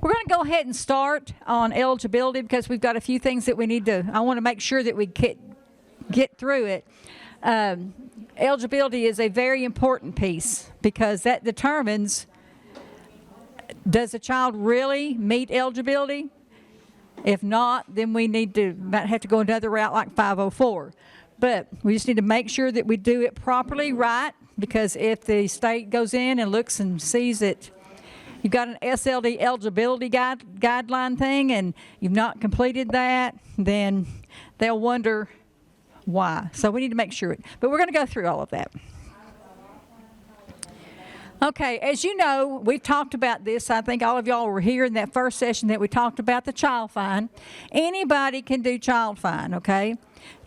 We're going to go ahead and start on eligibility because we've got a few things that we need to, I want to make sure that we get through it. Eligibility is a very important piece because that determines, does a child really meet eligibility? If not, then we might have to go another route like 504. But we just need to make sure that we do it properly, right? Because if the state goes in and looks and sees that you've got an SLD eligibility guideline thing and you've not completed that, then they'll wonder why. So we need to make sure. But we're going to go through all of that. Okay, as you know, we've talked about this. I think all of y'all were here in that first session that we talked about the child fine. Anybody can do child fine, okay?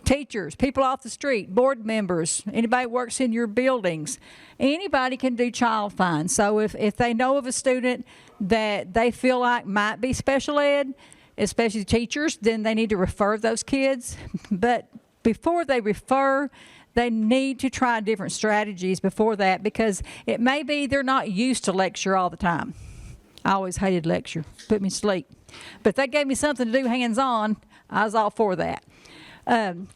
Teachers, people off the street, board members, anybody who works in your buildings, anybody can do child fine. So if they know of a student that they feel like might be special ed, especially teachers, then they need to refer those kids. But before they refer, they need to try different strategies before that because it may be they're not used to lecture all the time. I always hated lecture, put me to sleep. But if they gave me something to do hands-on, I was all for that.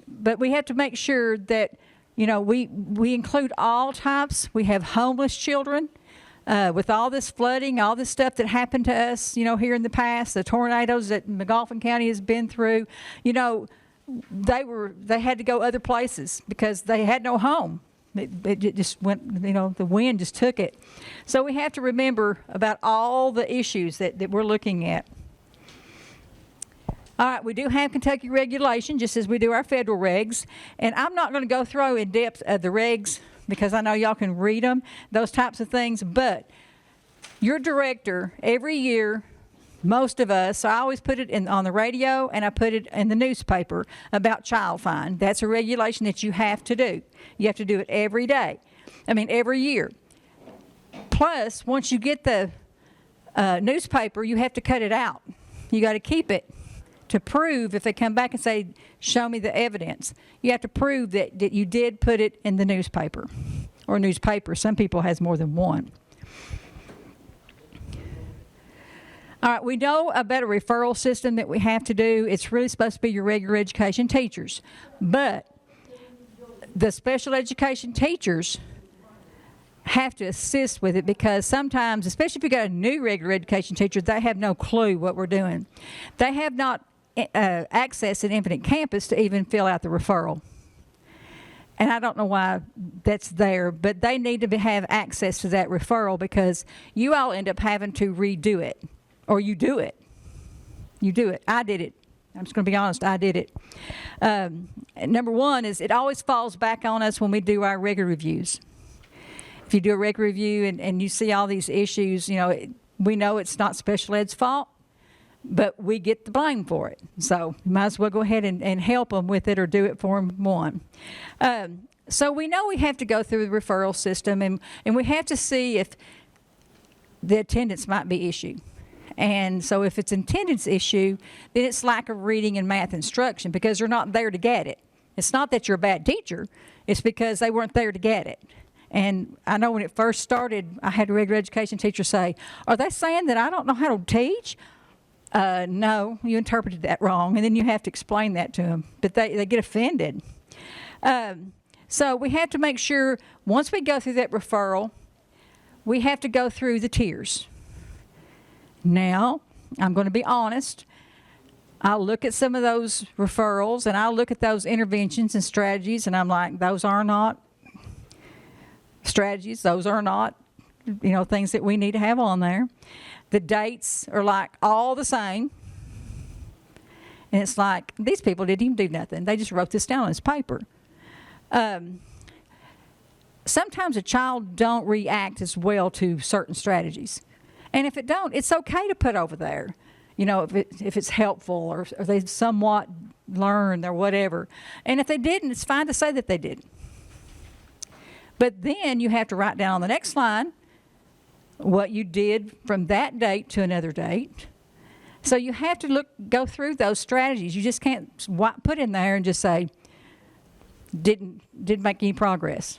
But we have to make sure that, you know, we include all types. We have homeless children with all this flooding, all this stuff that happened to us, you know, here in the past, the tornadoes that McGoffin County has been through, you know, they had to go other places because they had no home. It just went, you know, the wind just took it. So we have to remember about all the issues that we're looking at. All right, we do have Kentucky regulation, just as we do our federal regs. And I'm not going to go through in depth of the regs because I know y'all can read them, those types of things. But your director, every year, most of us, so I always put it on the radio and I put it in the newspaper about child fine. That's a regulation that you have to do. You have to do it every day. Every year. Plus, once you get the newspaper, you have to cut it out. You got to keep it to prove if they come back and say, show me the evidence. You have to prove that you did put it in the newspaper or newspaper. Some people has more than one. All right, we know about a referral system that we have to do. It's really supposed to be your regular education teachers. But the special education teachers have to assist with it because sometimes, especially if you got a new regular education teacher, they have no clue what we're doing. They have not access at Infinite Campus to even fill out the referral. And I don't know why that's there, but they need to have access to that referral because you all end up having to redo it. Or you do it. You do it. I did it. I'm just going to be honest. I did it. Number one is it always falls back on us when we do our regular reviews. If you do a regular review and you see all these issues, you know, we know it's not special ed's fault, but we get the blame for it. So you might as well go ahead and help them with it or do it for them one. So we know we have to go through the referral system and we have to see if the attendance might be issued. And so if it's an attendance issue, then it's lack of reading and math instruction because they're not there to get it. It's not that you're a bad teacher. It's because they weren't there to get it. And I know when it first started, I had a regular education teacher say, are they saying that I don't know how to teach? No, you interpreted that wrong. And then you have to explain that to them. But they get offended. So we have to make sure once we go through that referral, we have to go through the tiers. Now, I'm going to be honest. I'll look at some of those referrals and I'll look at those interventions and strategies and I'm like, those are not strategies. Those are not, you know, things that we need to have on there. The dates are like all the same. And it's like, these people didn't even do nothing. They just wrote this down on this paper. Sometimes a child don't react as well to certain strategies. And if it don't, it's okay to put over there, you know, if it's helpful or they somewhat learned or whatever. And if they didn't, it's fine to say that they didn't. But then you have to write down on the next line what you did from that date to another date. So you have to go through those strategies. You just can't put in there and just say, didn't make any progress.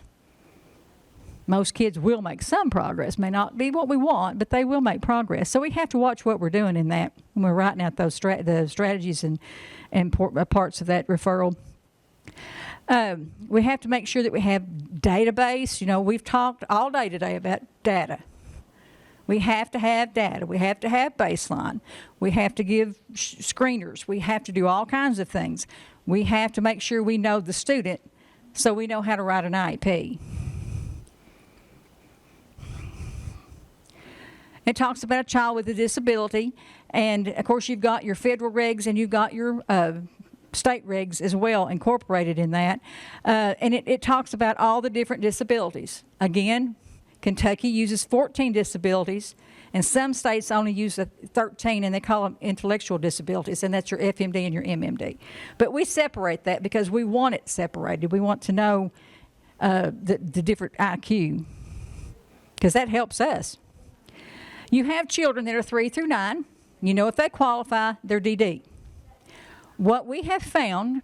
Most kids will make some progress. May not be what we want, but they will make progress. So we have to watch what we're doing in that when we're writing out those the strategies and parts of that referral. We have to make sure that we have database. You know, we've talked all day today about data. We have to have data. We have to have baseline. We have to give screeners. We have to do all kinds of things. We have to make sure we know the student so we know how to write an IEP. It talks about a child with a disability, and of course you've got your federal regs and you've got your state regs as well incorporated in that. And it talks about all the different disabilities. Again, Kentucky uses 14 disabilities, and some states only use 13, and they call them intellectual disabilities, and that's your FMD and your MMD. But we separate that because we want it separated. We want to know the different IQ, because that helps us. You have children that are 3 through 9. You know if they qualify, they're DD. What we have found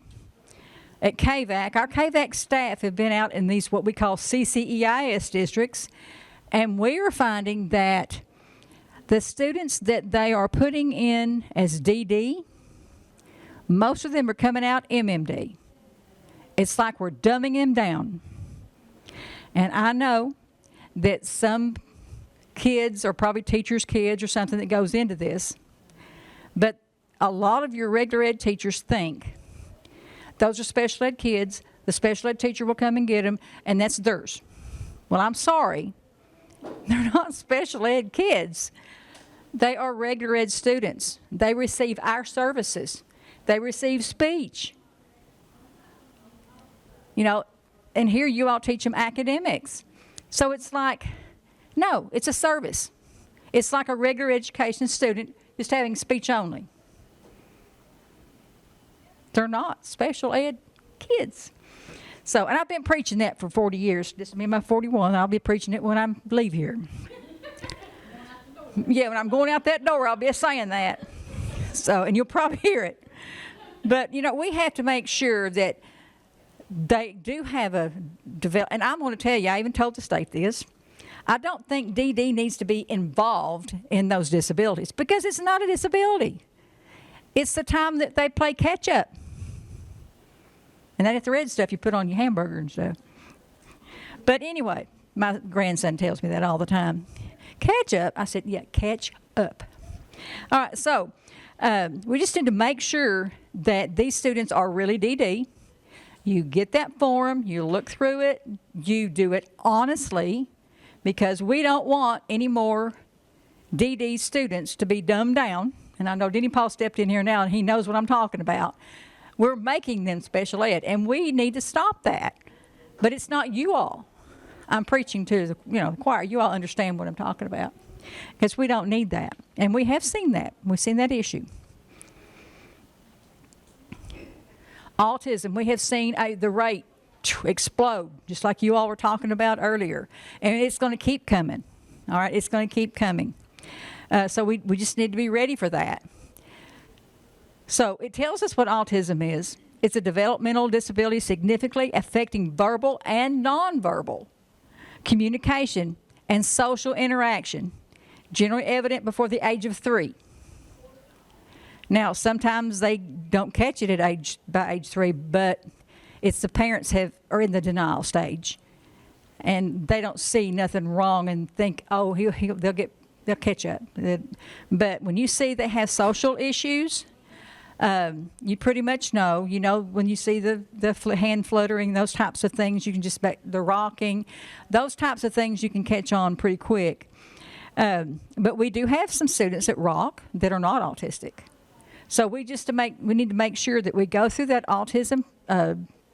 at KVAC, our KVAC staff have been out in these what we call CCEIS districts, and we are finding that the students that they are putting in as DD, most of them are coming out MMD. It's like we're dumbing them down. And I know that some kids are probably teachers' kids or something that goes into this, but a lot of your regular ed teachers think those are special ed kids, the special ed teacher will come and get them, and that's theirs. Well, I'm sorry. They're not special ed kids. They are regular ed students. They receive our services. They receive speech. You know, and here you all teach them academics. So it's like, no, it's a service. It's like a regular education student just having speech only. They're not special ed kids. So, and I've been preaching that for 40 years. This will be my 41. I'll be preaching it when I leave here. Yeah, when I'm going out that door, I'll be saying that. So, and you'll probably hear it. But, you know, we have to make sure that they do have a and I'm going to tell you, I even told the state this, I don't think DD needs to be involved in those disabilities because it's not a disability. It's the time that they play catch up. And that's the red stuff you put on your hamburger and stuff. But anyway, my grandson tells me that all the time. Catch up. I said, yeah, catch up. All right, so we just need to make sure that these students are really DD. You get that form, you look through it, you do it honestly, because we don't want any more DD students to be dumbed down. And I know Denny Paul stepped in here now and he knows what I'm talking about. We're making them special ed, and we need to stop that. But it's not you all. I'm preaching to the choir. You all understand what I'm talking about, because we don't need that. And we have seen that. We've seen that issue. Autism, we have seen the rate explode, just like you all were talking about earlier. And it's going to keep coming. All right, it's going to keep coming. So we just need to be ready for that. So it tells us what autism is. It's a developmental disability significantly affecting verbal and nonverbal communication and social interaction, generally evident before the age of 3. Now, sometimes they don't catch it by age 3, but it's the parents are in the denial stage, and they don't see nothing wrong and think, oh, they'll catch up. But when you see they have social issues, you pretty much know. You know when you see the hand fluttering, those types of things, you can just the rocking, those types of things you can catch on pretty quick. But we do have some students that rock that are not autistic. So we need to make sure that we go through that autism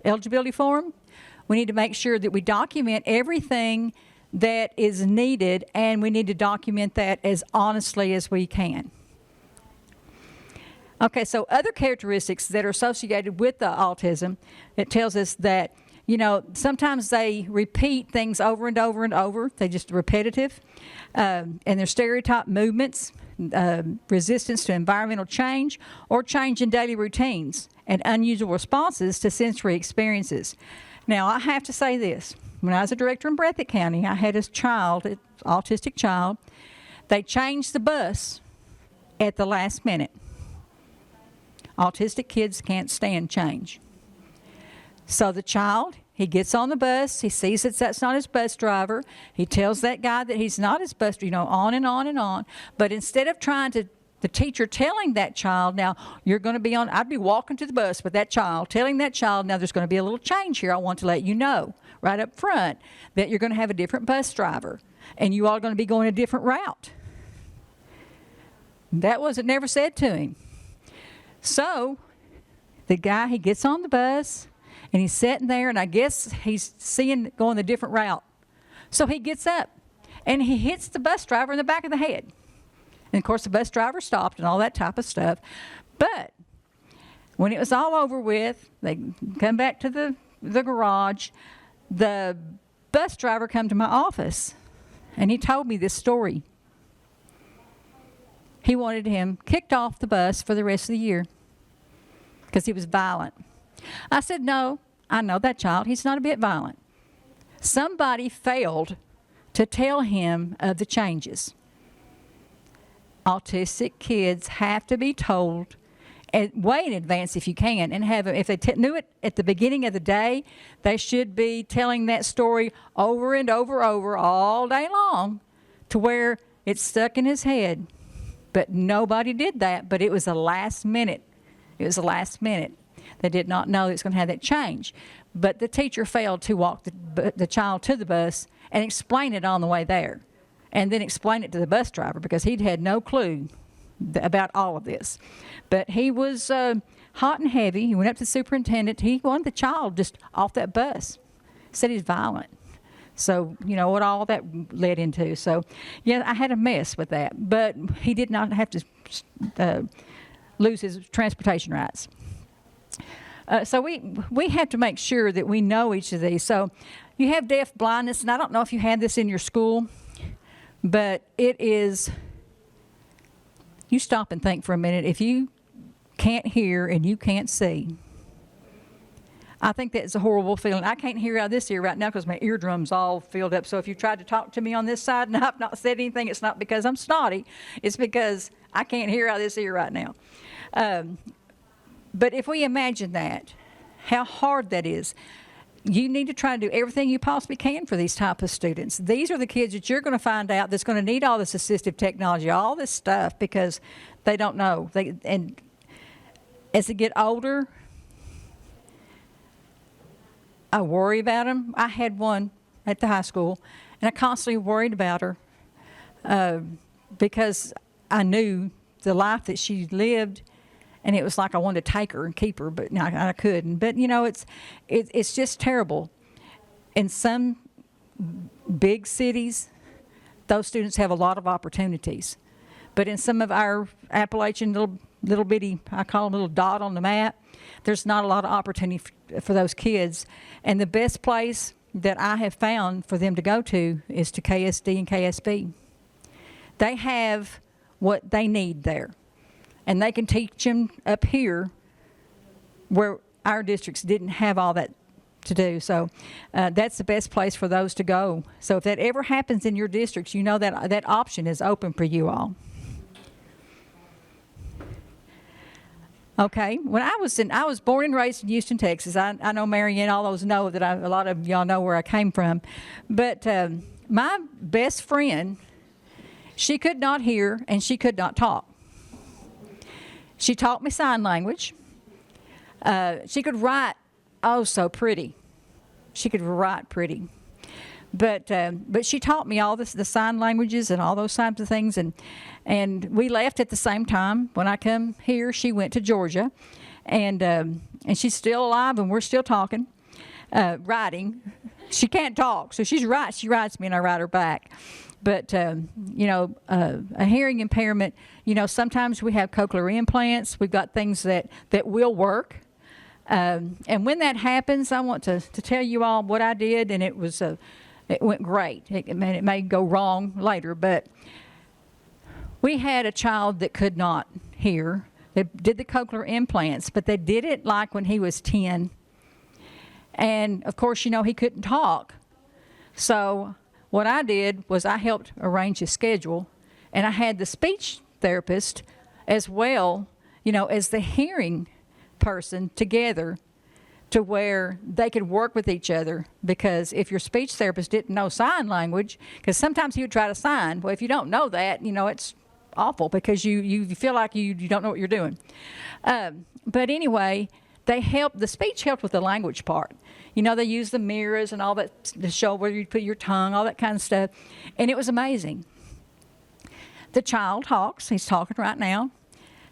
eligibility form. We need to make sure that we document everything that is needed, and we need to document that as honestly as we can. Okay, so other characteristics that are associated with the autism, it tells us that, sometimes they repeat things over and over and over. They're just repetitive. And they're stereotype movements, resistance to environmental change, or change in daily routines, and unusual responses to sensory experiences. Now, I have to say this. When I was a director in Breathitt County, I had a child, an autistic child. They changed the bus at the last minute. Autistic kids can't stand change. So the child, he gets on the bus. He sees that that's not his bus driver. He tells that guy that he's not his bus driver, on and on and on. But instead of trying to, the teacher telling that child, now, you're going to be on, I'd be walking to the bus with that child, telling that child, now, there's going to be a little change here. I want to let you know right up front that you're going to have a different bus driver, and you all are going to be going a different route. That wasn't never said to him. So the guy, he gets on the bus, and he's sitting there, and I guess he's seeing going a different route. So he gets up, and he hits the bus driver in the back of the head. And, of course, the bus driver stopped and all that type of stuff. But when it was all over with, they come back to the garage. The bus driver come to my office, and he told me this story. He wanted him kicked off the bus for the rest of the year because he was violent. I said, no, I know that child. He's not a bit violent. Somebody failed to tell him of the changes. Autistic kids have to be told way in advance if you can, and have if they knew it at the beginning of the day, they should be telling that story over and over all day long to where it's stuck in his head. But nobody did that, but it was a last minute. It was the last minute. They did not know it was going to have that change. But the teacher failed to walk the child to the bus and explain it on the way there. And then explain it to the bus driver because he'd had no clue about all of this. But he was hot and heavy. He went up to the superintendent. He wanted the child just off that bus. Said he's violent. So, what all that led into. So, yeah, I had a mess with that. But he did not have to lose his transportation rights. So we have to make sure that we know each of these. So you have deaf blindness, and I don't know if you had this in your school, but it is, you stop and think for a minute. If you can't hear and you can't see, I think that's a horrible feeling. I can't hear out of this ear right now because my eardrum's all filled up. So if you tried to talk to me on this side and I've not said anything, it's not because I'm snotty. It's because I can't hear out of this ear right now. But if we imagine that, how hard that is, you need to try to do everything you possibly can for these type of students. These are the kids that you're going to find out that's going to need all this assistive technology, all this stuff, because they don't know. And as they get older, I worry about them. I had one at the high school, and I constantly worried about her because I knew the life that she lived. And it was like I wanted to take her and keep her, but no, I couldn't. But, it's just terrible. In some big cities, those students have a lot of opportunities. But in some of our Appalachian little bitty, I call them little dot on the map, there's not a lot of opportunity for those kids. And the best place that I have found for them to go to is to KSD and KSB. They have what they need there. And they can teach them up here where our districts didn't have all that to do. So that's the best place for those to go. So if that ever happens in your districts, you know that option is open for you all. Okay, when I was born and raised in Houston, Texas. I know Marianne, all those know that a lot of y'all know where I came from. But my best friend, she could not hear and she could not talk. She taught me sign language. She could write, so pretty. She could write pretty. But she taught me all the sign languages and all those types of things. And we left at the same time. When I come here, she went to Georgia. And she's still alive, and we're still talking, writing. She can't talk, so she writes me, and I write her back. But, a hearing impairment, sometimes we have cochlear implants. We've got things that will work. And when that happens, I want to tell you all what I did, and it went great. It may go wrong later, but we had a child that could not hear. They did the cochlear implants, but they did it like when he was 10. And, of course, he couldn't talk. So what I did was I helped arrange his schedule, and I had the speech therapist as well, as the hearing person together to where they could work with each other. Because if your speech therapist didn't know sign language, because sometimes he would try to sign. Well, if you don't know that, it's awful because you feel like you don't know what you're doing. But anyway, the speech helped with the language part. They use the mirrors and all that to show where you put your tongue, all that kind of stuff. And it was amazing. The child talks. He's talking right now.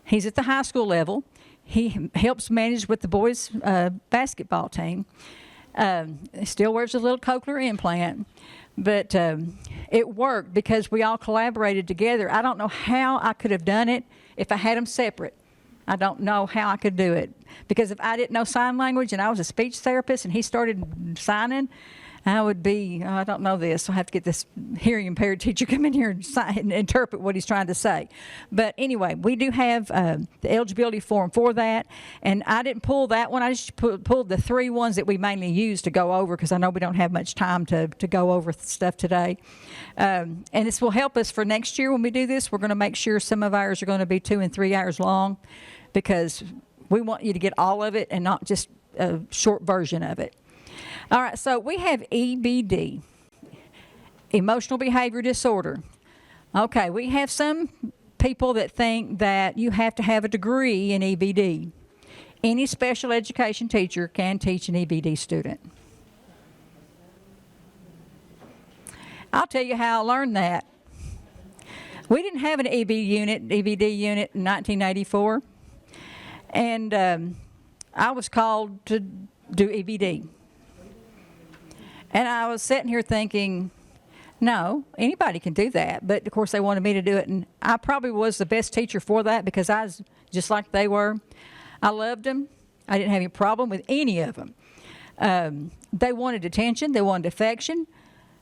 He's at the high school level. He helps manage with the boys' basketball team. He still wears a little cochlear implant. But it worked because we all collaborated together. I don't know how I could have done it if I had them separate. I don't know how I could do it. Because if I didn't know sign language and I was a speech therapist and he started signing, I would be, I don't know this. I'll have to get this hearing impaired teacher come in here and interpret what he's trying to say. But anyway, we do have the eligibility form for that. And I didn't pull that one. I just pulled the 3 ones that we mainly use to go over because I know we don't have much time to go over stuff today. And this will help us for next year when we do this. We're going to make sure some of ours are going to be 2 and 3 hours long because we want you to get all of it and not just a short version of it. All right, so we have EBD, emotional behavior disorder. Okay, we have some people that think that you have to have a degree in EBD. Any special education teacher can teach an EBD student. I'll tell you how I learned that. We didn't have an EBD unit in 1984, and I was called to do EBD. And I was sitting here thinking, no, anybody can do that. But, of course, they wanted me to do it. And I probably was the best teacher for that because I was just like they were. I loved them. I didn't have any problem with any of them. They wanted attention. They wanted affection.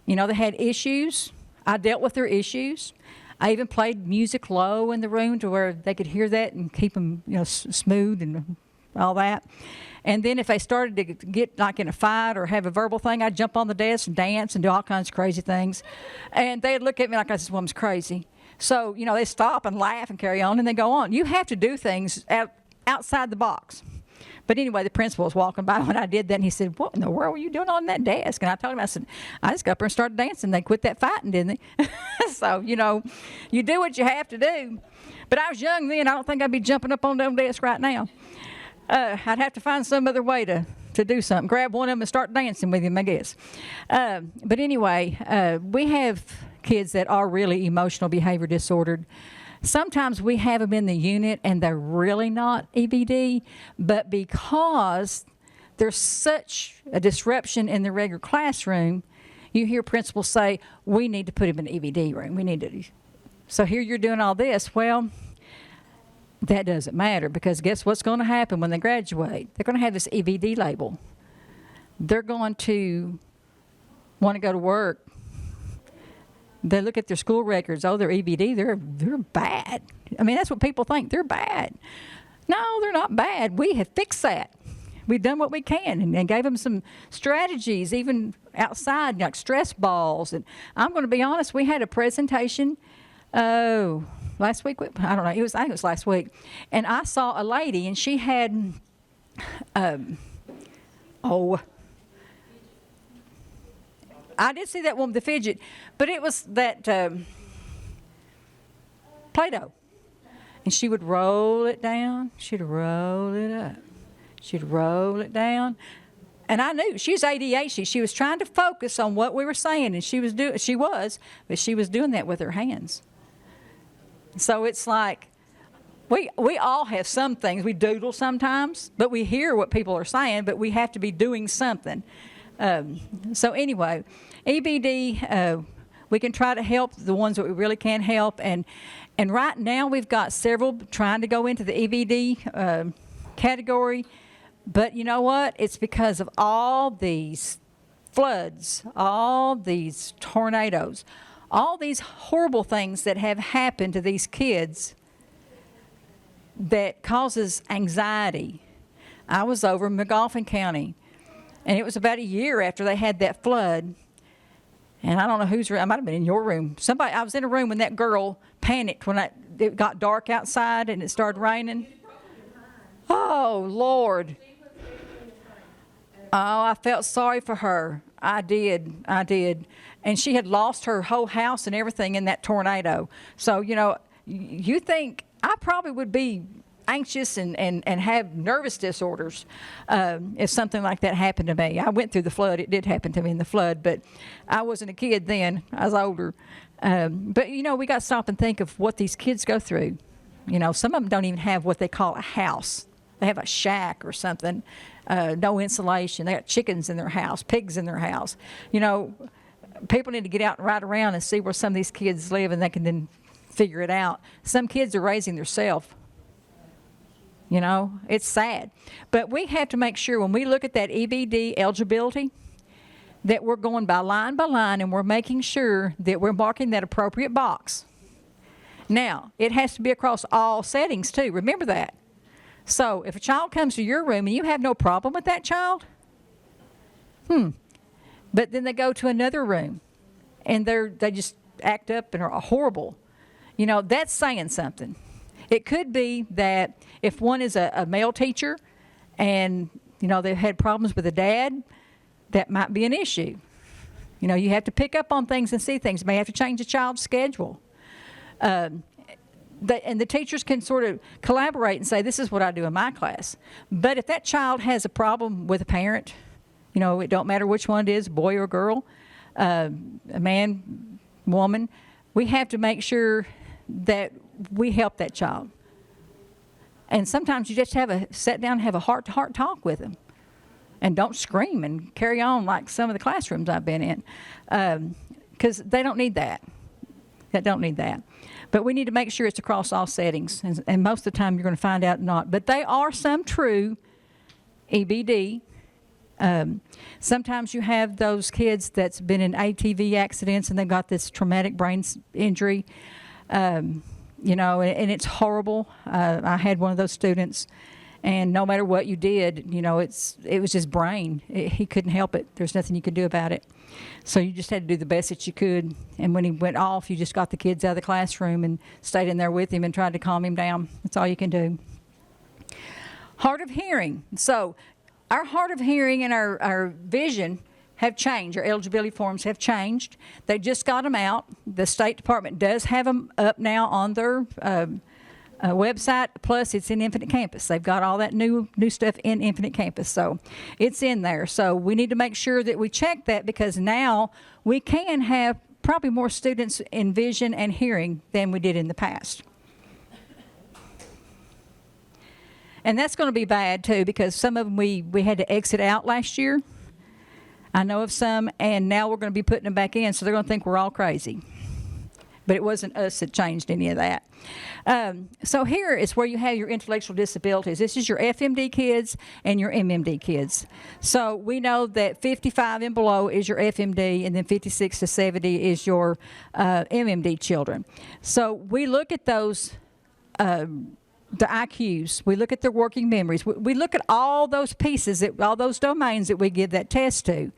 They had issues. I dealt with their issues. I even played music low in the room to where they could hear that and keep them, smooth and all that. And then if they started to get like in a fight or have a verbal thing, I'd jump on the desk and dance and do all kinds of crazy things. And they'd look at me like this woman's crazy. So, they stop and laugh and carry on and then go on. You have to do things outside the box. But anyway, the principal was walking by when I did that, and he said, "What in the world were you doing on that desk?" And I told him, I said, "I just got up there and started dancing. They quit that fighting, didn't they?" So, you do what you have to do. But I was young then. I don't think I'd be jumping up on that desk right now. I'd have to find some other way to do something. Grab one of them and start dancing with him, I guess. But anyway, we have kids that are really emotional behavior disordered. Sometimes we have them in the unit and they're really not EBD, but because there's such a disruption in the regular classroom, you hear principals say, "We need to put him in the EBD room. We need to." So here you're doing all this. Well, that doesn't matter because guess what's going to happen when they graduate? They're going to have this EBD label. They're going to want to go to work. They look at their school records. Oh, they're EBD. They're bad. I mean, that's what people think. They're bad. No, they're not bad. We have fixed that. We've done what we can and gave them some strategies, even outside, like stress balls. And I'm going to be honest, we had a presentation, last week, I don't know, I think it was last week. And I saw a lady, and she had, I did see that woman, the fidget, but it was that Play-Doh. And she would roll it down. She'd roll it up. She'd roll it down. And I knew she was ADHD. She was trying to focus on what we were saying, and she was doing that with her hands. So it's like we all have some things. We doodle sometimes, but we hear what people are saying, but we have to be doing something. So anyway, EBD, we can try to help the ones that we really can help. And right now we've got several trying to go into the EBD category. But you know what? It's because of all these floods, all these tornadoes, all these horrible things that have happened to these kids that causes anxiety. I was over in McGoffin County. And it was about a year after they had that flood. And I don't know whose room. I might have been in your room. I was in a room when that girl panicked when it got dark outside and it started raining. Oh, Lord. Oh, I felt sorry for her. I did. And she had lost her whole house and everything in that tornado. So, you think I probably would be anxious and have nervous disorders if something like that happened to me. I went through the flood. It did happen to me in the flood, but I wasn't a kid then. I was older. But, we got to stop and think of what these kids go through. Some of them don't even have what they call a house. They have a shack or something, no insulation. They got chickens in their house, pigs in their house. People need to get out and ride around and see where some of these kids live, and they can then figure it out. Some kids are raising themselves. It's sad. But we have to make sure when we look at that EBD eligibility that we're going by line and we're making sure that we're marking that appropriate box. Now, it has to be across all settings too. Remember that. So if a child comes to your room and you have no problem with that child, but then they go to another room and they just act up and are horrible, that's saying something. It could be that if one is a male teacher and, they've had problems with a dad, that might be an issue. You have to pick up on things and see things. You may have to change the child's schedule. And the teachers can sort of collaborate and say, this is what I do in my class. But if that child has a problem with a parent, it don't matter which one it is, boy or girl, a man, woman, we have to make sure that we help that child. And sometimes you just sit down and have a heart-to-heart talk with them. And don't scream and carry on like some of the classrooms I've been in. Because they don't need that. They don't need that. But we need to make sure it's across all settings. And most of the time you're going to find out not. But they are some true EBD. Sometimes you have those kids that's been in ATV accidents and they've got this traumatic brain injury. And it's horrible. I had one of those students, and no matter what you did, it was his brain. He couldn't help it. There's nothing you could do about it. So you just had to do the best that you could. And when he went off, you just got the kids out of the classroom and stayed in there with him and tried to calm him down. That's all you can do. Hard of hearing. So our hard of hearing and our vision have changed. Our eligibility forms have changed. They just got them out. The State Department does have them up now on their website. Plus, it's in Infinite Campus. They've got all that new stuff in Infinite Campus. So it's in there. So we need to make sure that we check that, because now we can have probably more students in vision and hearing than we did in the past. And that's going to be bad, too, because some of them we had to exit out last year. I know of some, and now we're going to be putting them back in, so they're going to think we're all crazy. But it wasn't us that changed any of that. So here is where you have your intellectual disabilities. This is your FMD kids and your MMD kids. So we know that 55 and below is your FMD, and then 56 to 70 is your MMD children. So we look at those the IQs, we look at their working memories, we look at all those pieces, all those domains that we give that test to.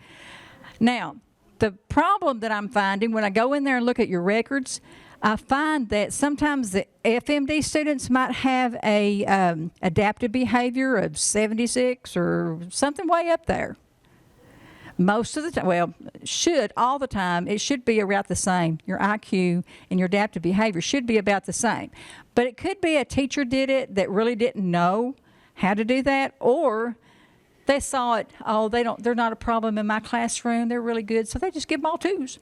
Now, the problem that I'm finding when I go in there and look at your records, I find that sometimes the FMD students might have a adaptive behavior of 76 or something way up there. Most of the time, all the time, it should be about the same. Your IQ and your adaptive behavior should be about the same. But it could be a teacher did it that really didn't know how to do that, or they saw it, they're not a problem in my classroom, they're really good, so they just give them all 2s.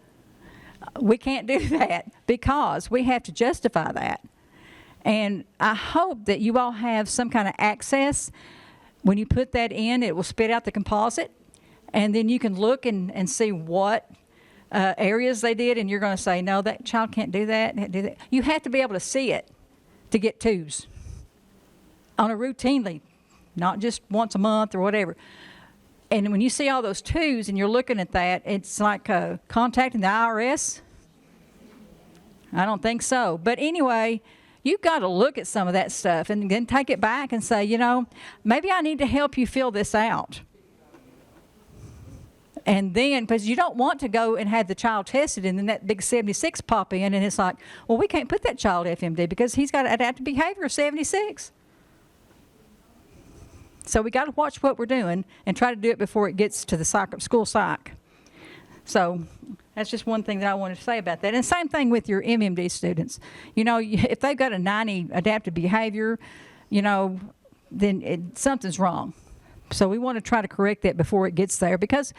We can't do that because we have to justify that. And I hope that you all have some kind of access. When you put that in, it will spit out the composite. And then you can look and see what areas they did, and you're going to say, no, that child can't do that. You have to be able to see it to get 2s on a routinely, not just once a month or whatever. And when you see all those 2s and you're looking at that, it's like contacting the IRS. I don't think so. But anyway, you've got to look at some of that stuff and then take it back and say, maybe I need to help you fill this out. And then, because you don't want to go and have the child tested and then that big 76 pop in and it's like, well, we can't put that child FMD because he's got adaptive behavior of 76. So we got to watch what we're doing and try to do it before it gets to the school psych. So that's just one thing that I wanted to say about that. And same thing with your MMD students. You know, if they've got a 90 adaptive behavior, you know, then something's wrong. So we want to try to correct that before it gets there, because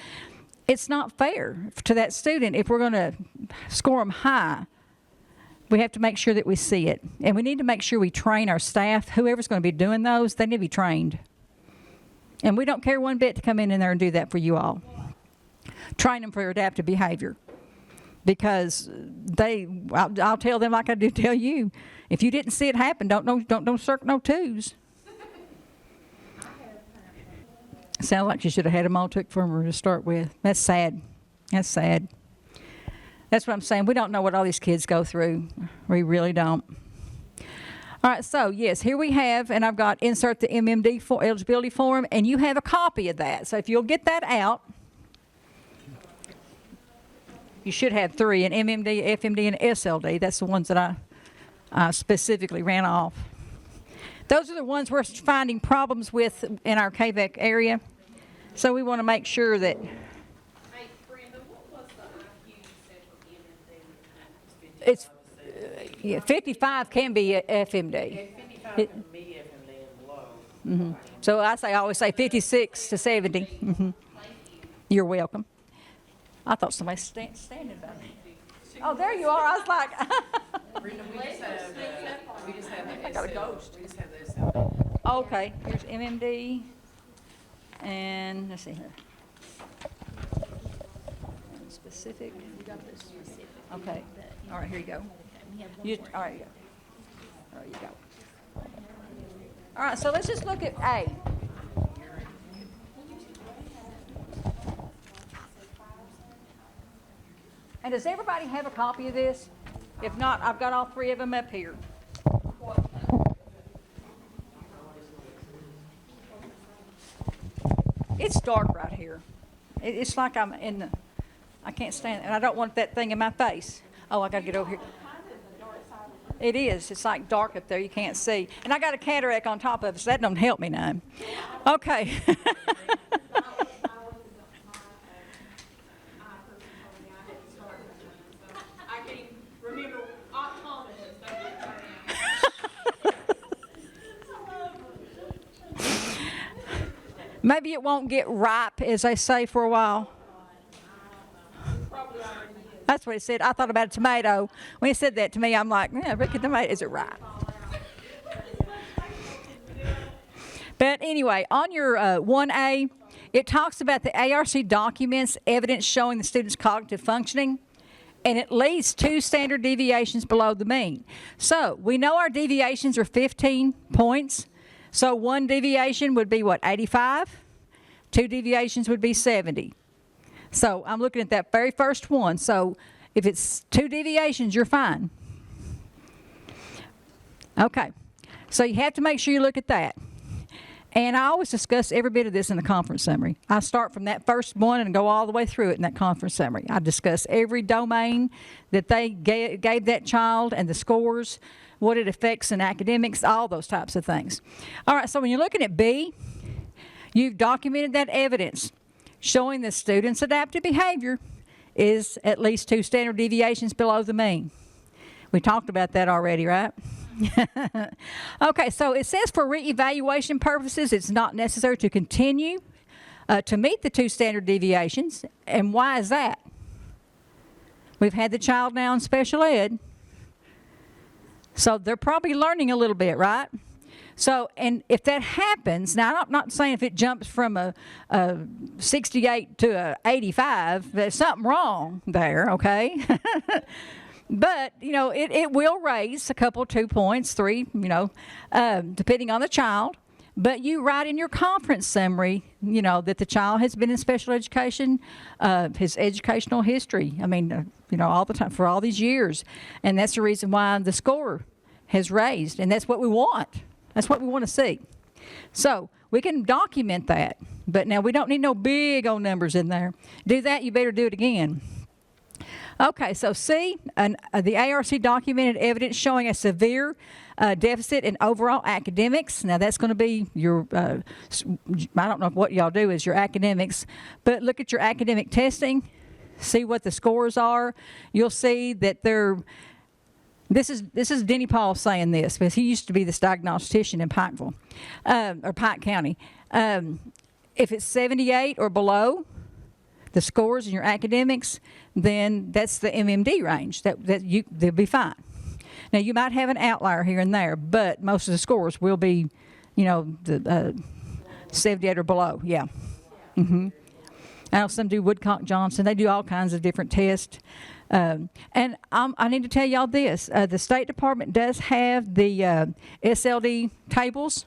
it's not fair to that student. If we're going to score them high, we have to make sure that we see it. And we need to make sure we train our staff. Whoever's going to be doing those, they need to be trained. And we don't care one bit to come in there and do that for you all. Train them for adaptive behavior. Because I'll tell them like I do tell you, if you didn't see it happen, don't circle no twos. Sounds like you should have had them all took from her to start with. That's sad. That's sad. That's what I'm saying. We don't know what all these kids go through. We really don't. All right, so yes, here we have, and I've got insert the MMD eligibility form, and you have a copy of that. So if you'll get that out, you should have 3, an MMD, FMD, and SLD. That's the ones that I specifically ran off. Those are the ones we're finding problems with in our KVEC area. So we want to make sure that... Hey, Brenda, what was the IQ you said for MMD? It's 55 can be a FMD. Yeah, 55 can be FMD and below. Mm-hmm. So I always say 56 to 70. Mm-hmm. You're welcome. I thought somebody standing by me. Oh, there you are. I was like... Brenda, we just have the I got a ghost. We just have the SL. Okay, here's MMD, and let's see here. Specific. Okay. All right, here you go. All right, you go. All right, you go. All right, so let's just look at A. And does everybody have a copy of this? If not, I've got all 3 of them up here. It's dark right here. It's like I'm in the, I can't stand it, and I don't want that thing in my face. Oh, I got to get over here. It is. It's like dark up there. You can't see. And I got a cataract on top of it, so that don't help me none. Okay. Maybe it won't get ripe, as they say, for a while. That's what it said. I thought about a tomato. When he said that to me, I'm like, yeah, Ricky, tomato, is it ripe? But anyway, on your 1A, it talks about the ARC documents evidence showing the student's cognitive functioning, and it leads 2 standard deviations below the mean. So we know our deviations are 15 points. So 1 deviation would be what, 85? 2 deviations would be 70. So I'm looking at that very first one. So if it's 2 deviations, you're fine. Okay. So you have to make sure you look at that. And I always discuss every bit of this in the conference summary. I start from that first one and go all the way through it in that conference summary. I discuss every domain that they gave that child and the scores, what it affects in academics, all those types of things. All right, so when you're looking at B, you've documented that evidence showing the student's adaptive behavior is at least 2 standard deviations below the mean. We talked about that already, right? Okay, so it says for reevaluation purposes, it's not necessary to continue to meet the 2 standard deviations. And why is that? We've had the child now in special ed. So they're probably learning a little bit, right? So, and if that happens, now I'm not saying if it jumps from a 68 to a 85, there's something wrong there, okay? But, you know, it will raise a couple, 2 points, 3, you know, depending on the child. But you write in your conference summary, you know, that the child has been in special education, his educational history, I mean, you know, all the time, for all these years. And that's the reason why the score has raised. And that's what we want. That's what we want to see. So we can document that. But now we don't need no big old numbers in there. Do that, you better do it again. Okay, so C, the ARC documented evidence showing a severe deficit in overall academics. Now that's going to be your, I don't know what y'all do as your academics, but look at your academic testing, see what the scores are. You'll see that this is Denny Paul saying this, because he used to be this diagnostician in Pikeville, or Pike County. If it's 78 or below, the scores in your academics, then that's the MMD range. They'll be fine. Now you might have an outlier here and there, but most of the scores will be, the 78 or below. Yeah. Mm-hmm. I know some do Woodcock Johnson. They do all kinds of different tests. And I need to tell y'all this: the State Department does have the SLD tables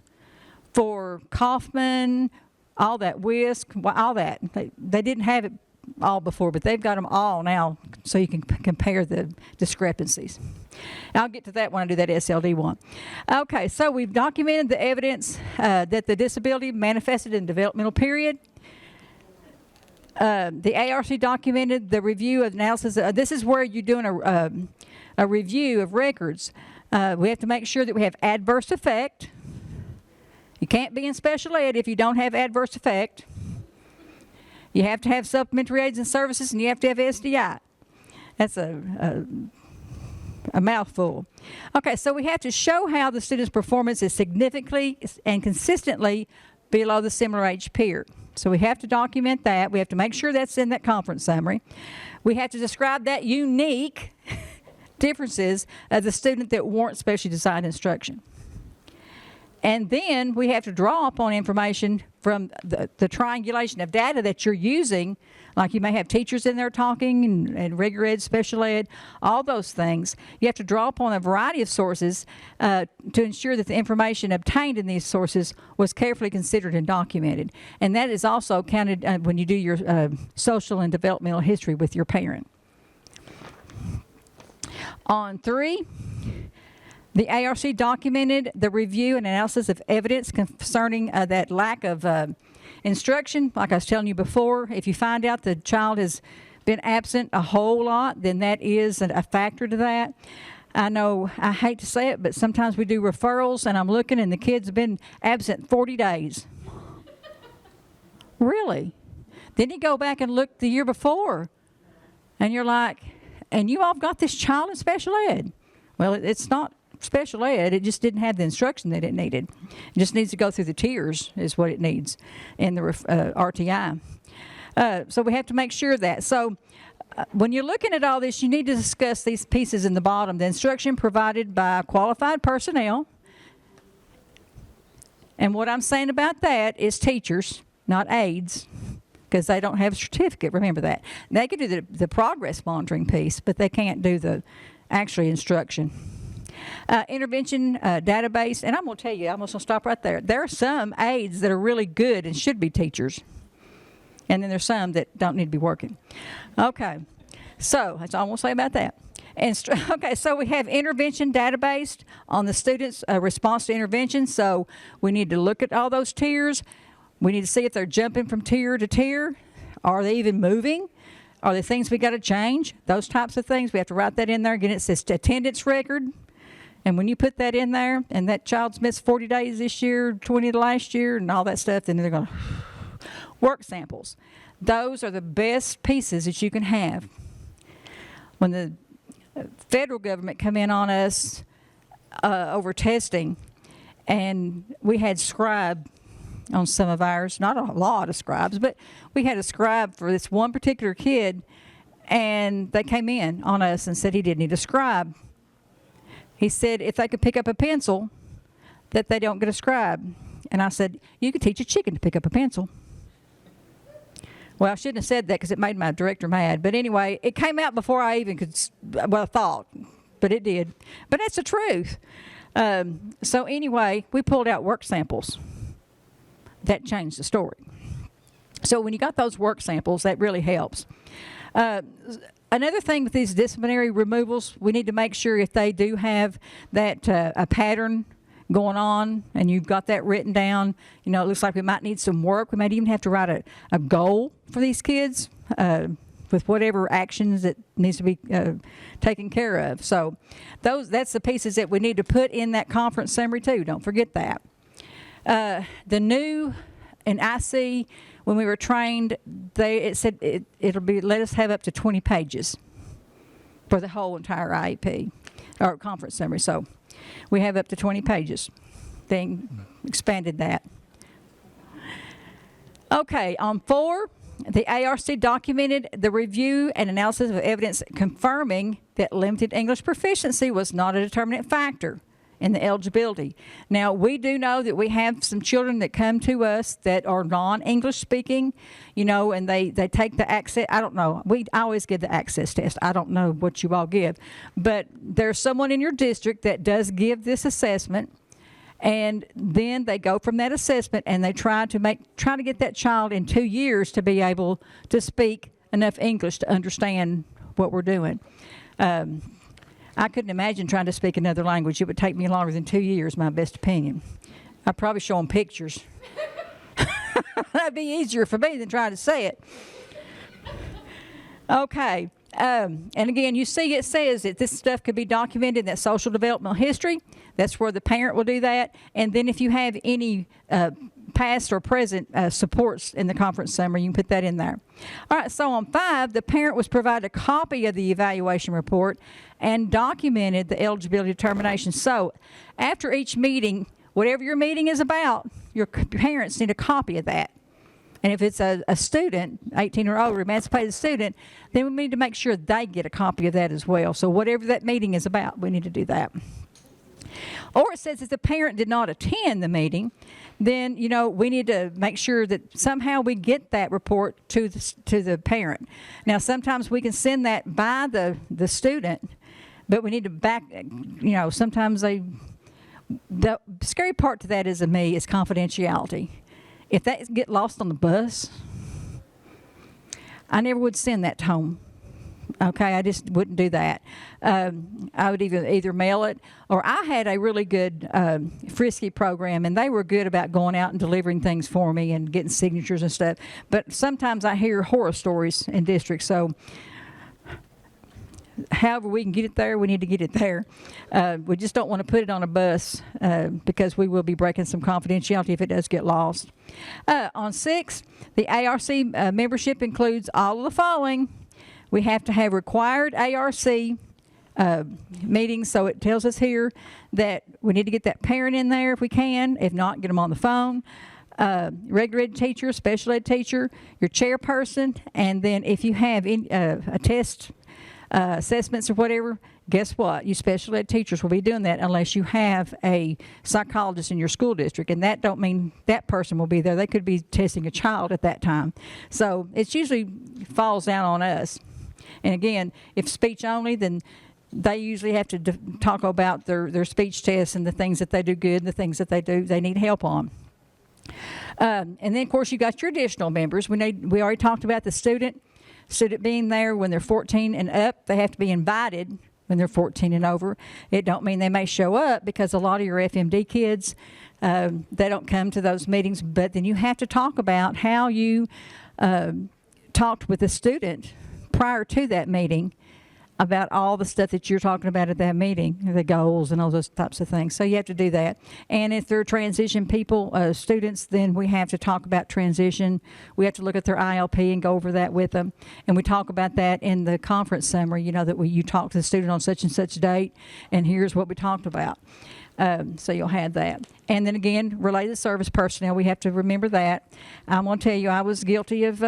for Kaufman, all that WISC, all that. They didn't have it all before, but they've got them all now, so you can compare the discrepancies. I'll get to that when I do that SLD one. Okay, so we've documented the evidence that the disability manifested in the developmental period. The ARC documented the review of analysis. This is where you're doing a review of records. We have to make sure that we have adverse effect. You can't be in special ed if you don't have adverse effect. You have to have supplementary aids and services, and you have to have SDI. That's a mouthful. Okay, so we have to show how the student's performance is significantly and consistently below the similar age peer. So we have to document that. We have to make sure that's in that conference summary. We have to describe that unique differences of the student that warrant specially designed instruction. And then we have to draw upon information from the triangulation of data that you're using, like you may have teachers in there talking and regular ed, special ed, all those things. You have to draw upon a variety of sources to ensure that the information obtained in these sources was carefully considered and documented. And that is also counted when you do your social and developmental history with your parent. On 3, the ARC documented the review and analysis of evidence concerning that lack of instruction. Like I was telling you before, if you find out the child has been absent a whole lot, then that is a factor to that. I know, I hate to say it, but sometimes we do referrals, and I'm looking, and the kids have been absent 40 days. Really? Then you go back and look the year before, and you're like, and you all got this child in special ed. Well, it's not special ed, it just didn't have the instruction that it needed. It just needs to go through the tiers is what it needs in the RTI. So we have to make sure of that. So when you're looking at all this, you need to discuss these pieces in the bottom. The instruction provided by qualified personnel. And what I'm saying about that is teachers, not aides, because they don't have a certificate, remember that. They can do the progress monitoring piece, but they can't do the actually instruction. Intervention database, and I'm going to tell you, I'm just going to stop right there. There are some aides that are really good and should be teachers, and then there's some that don't need to be working. Okay, so that's all I'm going to say about that. Okay, so we have intervention database on the students' response to intervention, so we need to look at all those tiers. We need to see if they're jumping from tier to tier. Are they even moving? Are there things we got to change? Those types of things, we have to write that in there. Again, it says attendance record. And when you put that in there, and that child's missed 40 days this year, 20 last year, and all that stuff, then they're going to work samples. Those are the best pieces that you can have. When the federal government come in on us over testing, and we had scribe on some of ours, not a lot of scribes, but we had a scribe for this one particular kid, and they came in on us and said he didn't need a scribe. He said if they could pick up a pencil, that they don't get a scribe. And I said, you could teach a chicken to pick up a pencil. Well, I shouldn't have said that because it made my director mad. But anyway, it came out before I even could, thought, but it did. But that's the truth. So anyway, we pulled out work samples. That changed the story. So when you got those work samples, that really helps. Another thing with these disciplinary removals, we need to make sure if they do have that a pattern going on and you've got that written down, it looks like we might need some work. We might even have to write a goal for these kids with whatever actions that needs to be taken care of. So that's the pieces that we need to put in that conference summary too. Don't forget that. The new in IC, when we were trained, it said let us have up to 20 pages for the whole entire IEP or conference summary. So we have up to 20 pages. They expanded that. Okay, on 4, the ARC documented the review and analysis of evidence confirming that limited English proficiency was not a determinant factor in the eligibility. Now, we do know that we have some children that come to us that are non-English speaking, and they take the access. I don't know. I always give the access test. I don't know what you all give. But there's someone in your district that does give this assessment, and then they go from that assessment and they try to get that child in 2 years to be able to speak enough English to understand what we're doing. I couldn't imagine trying to speak another language. It would take me longer than 2 years, my best opinion. I'd probably show them pictures. That'd be easier for me than trying to say it. Okay. And again, you see it says that this stuff could be documented in that social developmental history. That's where the parent will do that. And then if you have any past or present supports in the conference summary, you can put that in there. All right, so on 5, the parent was provided a copy of the evaluation report and documented the eligibility determination. So after each meeting, whatever your meeting is about, your parents need a copy of that. And if it's a student, 18 or older, emancipated student, then we need to make sure they get a copy of that as well. So whatever that meeting is about, we need to do that. Or it says if the parent did not attend the meeting, then, we need to make sure that somehow we get that report to the parent. Now, sometimes we can send that by the student, but we need to sometimes the scary part to that is confidentiality. If that get lost on the bus, I never would send that home. Okay, I just wouldn't do that. I would either mail it, or I had a really good Frisky program, and they were good about going out and delivering things for me and getting signatures and stuff. But sometimes I hear horror stories in districts, so however we can get it there, we need to get it there. We just don't want to put it on a bus because we will be breaking some confidentiality if it does get lost. On 6, the ARC membership includes all of the following. We have to have required ARC meetings, so it tells us here that we need to get that parent in there if we can. If not, get them on the phone. Regular ed teacher, special ed teacher, your chairperson, and then if you have a test assessments or whatever, guess what? You special ed teachers will be doing that unless you have a psychologist in your school district, and that don't mean that person will be there. They could be testing a child at that time. So it usually falls down on us. And again, if speech only, then they usually have to talk about their speech tests and the things that they do good and the things that they need help on. And then, of course, you got your additional members. We already talked about the student being there when they're 14 and up. They have to be invited when they're 14 and over. It don't mean they may show up, because a lot of your FMD kids, they don't come to those meetings. But then you have to talk about how you talked with the student prior to that meeting about all the stuff that you're talking about at that meeting, the goals and all those types of things. So you have to do that. And if they're transition people, students, then we have to talk about transition. We have to look at their ILP and go over that with them. And we talk about that in the conference summary, that you talk to the student on such and such date, and here's what we talked about. So you'll have that. And then again, related service personnel, we have to remember that. I'm going to tell you, I was guilty of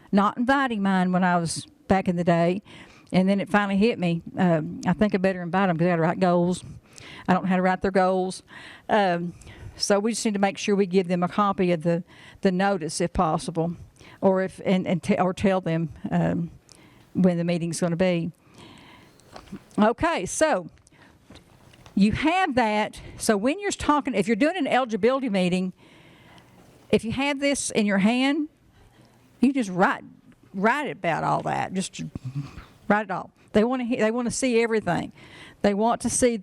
not inviting mine when I was back in the day. And then it finally hit me. I think I better invite them because I got to write goals. I don't know how to write their goals. So we just need to make sure we give them a copy of the notice if possible, or or tell them when the meeting's going to be. Okay, so you have that. So when you're talking, if you're doing an eligibility meeting, if you have this in your hand, you just write about all that. Just write it all. They want to see everything. They want to see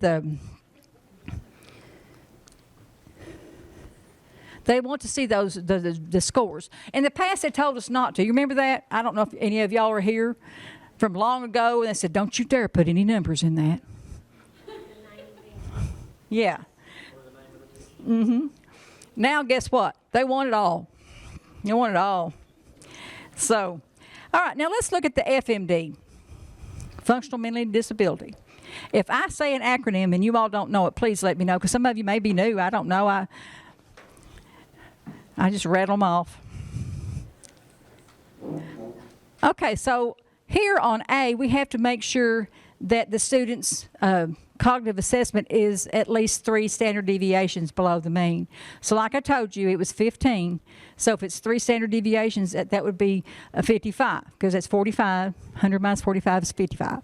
They want to see those the scores. In the past, they told us not to. You remember that? I don't know if any of y'all are here from long ago, and they said, don't you dare put any numbers in that. Yeah. Mm-hmm. Now, guess what? They want it all. They want it all. So, all right, now let's look at the FMD, Functional Mental Disability. If I say an acronym and you all don't know it, please let me know, because some of you may be new. I don't know. I just rattle them off. Okay, so here on A, we have to make sure that the student's cognitive assessment is at least 3 standard deviations below the mean. So like I told you, it was 15. So if it's 3 standard deviations, that would be 55, because that's 45. 100 minus 45 is 55.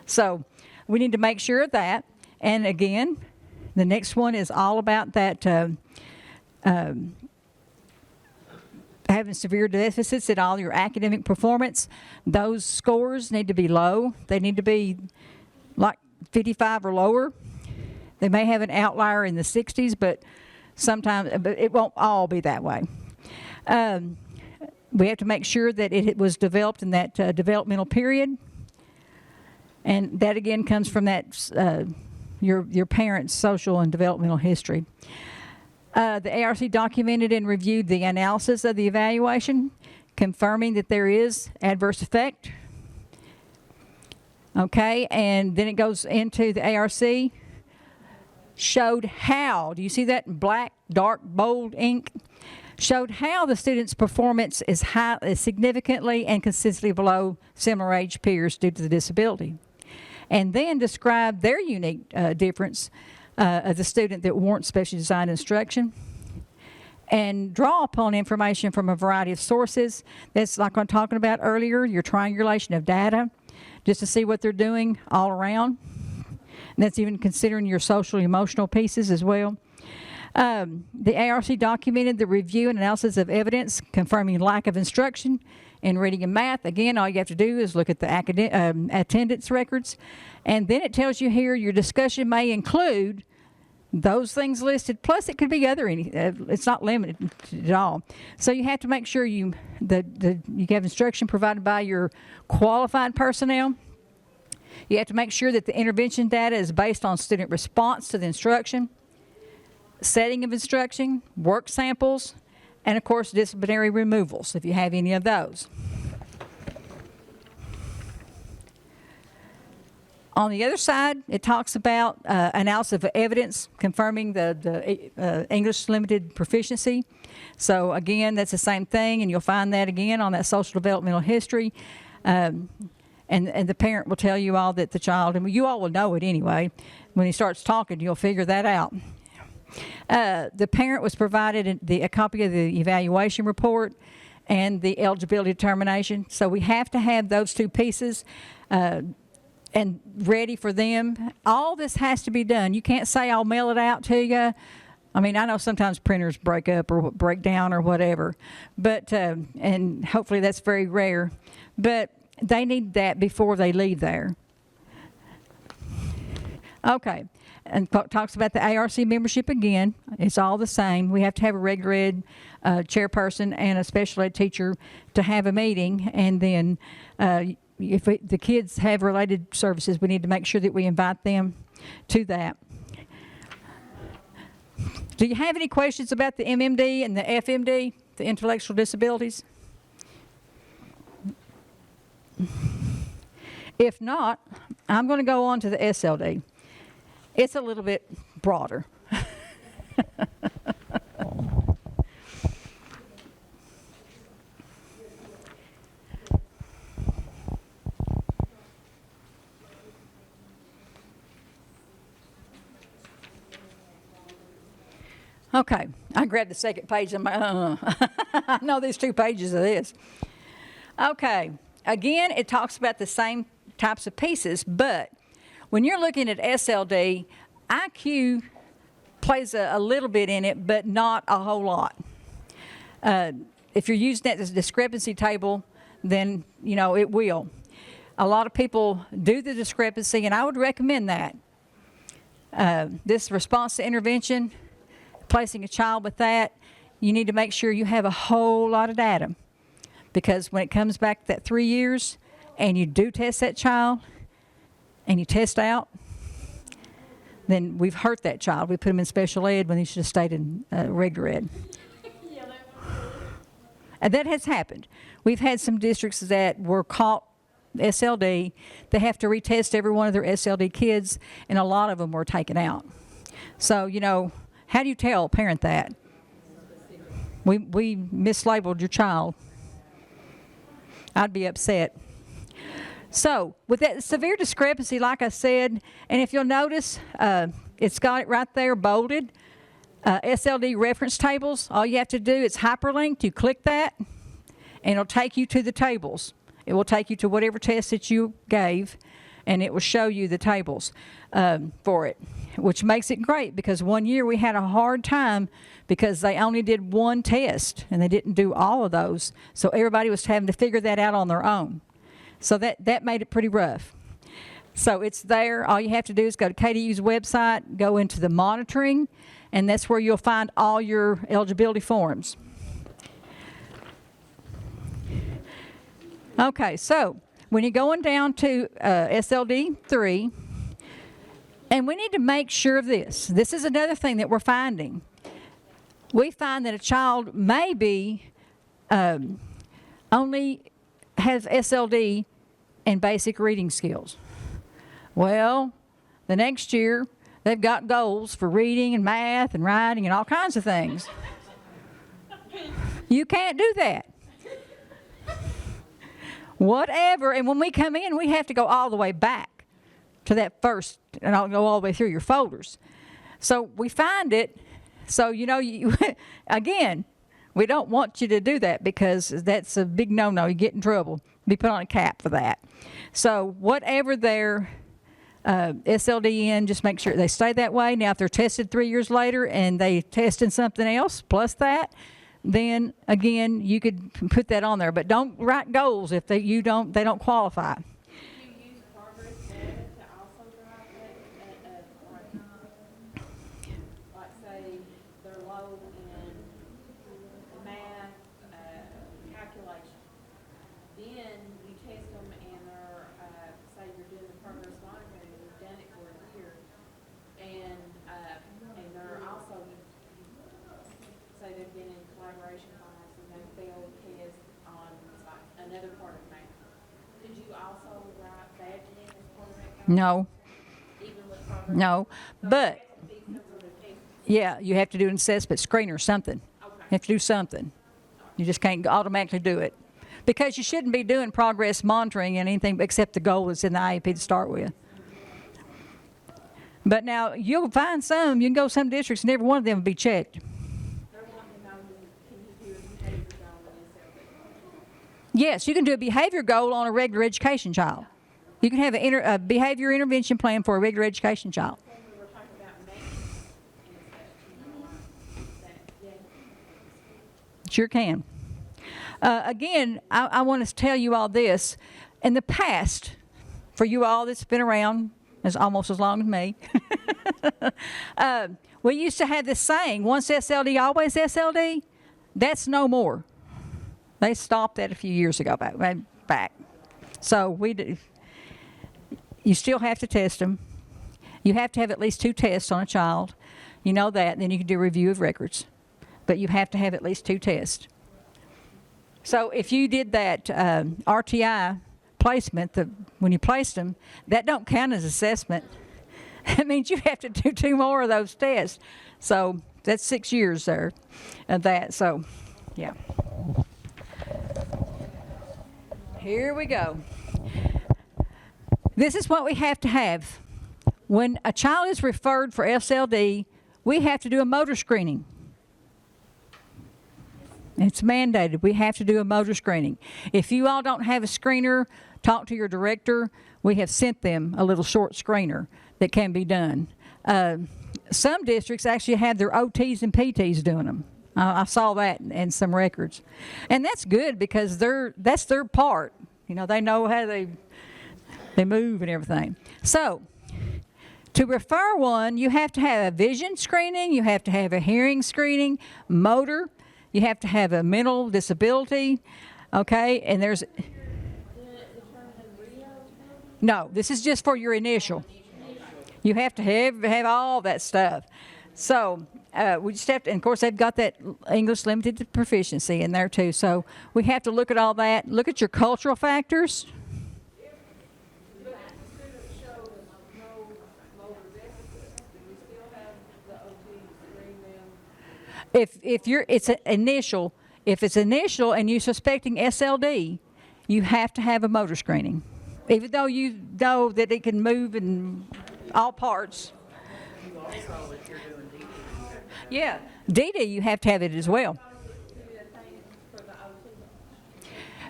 So we need to make sure of that. And again, the next one is all about that having severe deficits in all your academic performance. Those scores need to be low. They need to be like 55 or lower. They may have an outlier in the 60s, but sometimes it won't all be that way. We have to make sure that it was developed in that developmental period. And that again comes from that your parents' social and developmental history. The ARC documented and reviewed the analysis of the evaluation, confirming that there is adverse effect. Okay, and then it goes into the ARC, showed how, do you see that in black, dark, bold ink? Showed how the student's performance is significantly and consistently below similar age peers due to the disability. And then described their unique difference of the student that warrants specially designed instruction, and draw upon information from a variety of sources. That's like I'm talking about earlier, your triangulation of data, just to see what they're doing all around. And that's even considering your social and emotional pieces as well. The ARC documented the review and analysis of evidence confirming lack of instruction in reading and math. Again, all you have to do is look at the attendance records. And then it tells you here your discussion may include those things listed, plus it could be other, it's not limited at all. So you have to make sure you have instruction provided by your qualified personnel. You have to make sure that the intervention data is based on student response to the instruction, setting of instruction, work samples, and of course disciplinary removals if you have any of those. On the other side, it talks about analysis of evidence confirming the English limited proficiency. So again, that's the same thing, and you'll find that again on that social developmental history. And the parent will tell you all that the child, and you all will know it anyway. When he starts talking, you'll figure that out. The parent was provided a copy of the evaluation report and the eligibility determination. So we have to have those two pieces and ready for them. All this has to be done. You can't say, I'll mail it out to you. I mean, I know sometimes printers break up or break down or whatever, but and hopefully that's very rare. But they need that before they leave there. Okay, and talks about the ARC membership again. It's all the same. We have to have a regular ed chairperson and a special ed teacher to have a meeting, and then if the kids have related services, we need to make sure that we invite them to that. Do you have any questions about the MMD and the FMD, the intellectual disabilities? If not, I'm going to go on to the SLD. It's a little bit broader. Okay, I grabbed the second page and I know there's 2 pages of this. Okay, again, it talks about the same types of pieces, but when you're looking at SLD, IQ plays a little bit in it, but not a whole lot. If you're using that as a discrepancy table, then, you know, it will. A lot of people do the discrepancy, and I would recommend that. This response to intervention, placing a child with that, you need to make sure you have a whole lot of data. Because when it comes back that 3 years and you do test that child and you test out, then we've hurt that child. We put him in special ed when he should have stayed in regular ed. And that has happened. We've had some districts that were caught SLD. They have to retest every one of their SLD kids, and a lot of them were taken out. So, you know, how do you tell a parent that? We mislabeled your child. I'd be upset. So, with that severe discrepancy, like I said, and if you'll notice, it's got it right there bolded. SLD reference tables, all you have to do is hyperlinked. You click that, and it'll take you to the tables. It will take you to whatever test that you gave, and it will show you the tables for it, which makes it great because one year we had a hard time because they only did one test, and they didn't do all of those. So everybody was having to figure that out on their own. So that made it pretty rough. So it's there. All you have to do is go to KDU's website, go into the monitoring, and that's where you'll find all your eligibility forms. Okay, so when you're going down to SLD 3, and we need to make sure of this. This is another thing that we're finding. We find that a child maybe only has SLD and basic reading skills. Well, the next year, they've got goals for reading and math and writing and all kinds of things. You can't do that. Whatever, and when we come in, we have to go all the way back to that first, and I'll go all the way through your folders. So we find it, so you know, again, we don't want you to do that because that's a big no-no. You get in trouble. Be put on a cap for that. So whatever their SLD in, just make sure they stay that way. Now, if they're tested 3 years later and they test in something else plus that, then again, you could put that on there. But don't write goals if they don't qualify. Do you use progress data to also drive that, like say they're low in math, calculation. Then you test them and they're, say you're doing the progress monitoring, you've done it for a year, and they're also, say they've been in collaboration class and they failed tests on like another part of math. Could you also write that in as part of that? No. Even with progress? No, So but it has to be some sort of test. yeah, you have to do an assessment screen or something. Okay. You have to do something. You just can't automatically do it. Because you shouldn't be doing progress monitoring and anything except the goal that's in the IEP to start with. But now, you'll find some, you can go to some districts and every one of them will be checked. They're wanting to know, can you do a behavior goal in SLB? Yes, you can do a behavior goal on a regular education child. You can have a behavior intervention plan for a regular education child. When we were talking about maintenance and stuff, you know, like that, yeah. Sure can. Again, I want to tell you all this. In the past, for you all that's been around as almost as long as me, we used to have this saying, once SLD, always SLD. That's no more. They stopped that a few years ago back. So you still have to test them. You have to have at least 2 tests on a child. You know that, and then you can do a review of records. But you have to have at least 2 tests. So if you did that RTI placement, when you placed them, that don't count as assessment. That means you have to do 2 more of those tests. So that's 6 years there of that. So, yeah. Here we go. This is what we have to have. When a child is referred for SLD, we have to do a motor screening. It's mandated. We have to do a motor screening. If you all don't have a screener, talk to your director. We have sent them a little short screener that can be done. Some districts actually have their OTs and PTs doing them. I saw that in some records. And that's good because that's their part. You know, they know how they move and everything. So, to refer one, you have to have a vision screening, you have to have a hearing screening, motor, You have to have a mental disability, okay? And there's, no, this is just for your initial. You have to have all that stuff. So we just have to, and of course they've got that English limited proficiency in there too. So we have to look at all that. Look at your cultural factors. If you're, it's an initial. If it's initial and you're suspecting SLD, you have to have a motor screening, even though you know that it can move in all parts. Yeah, DD, you have to have it as well.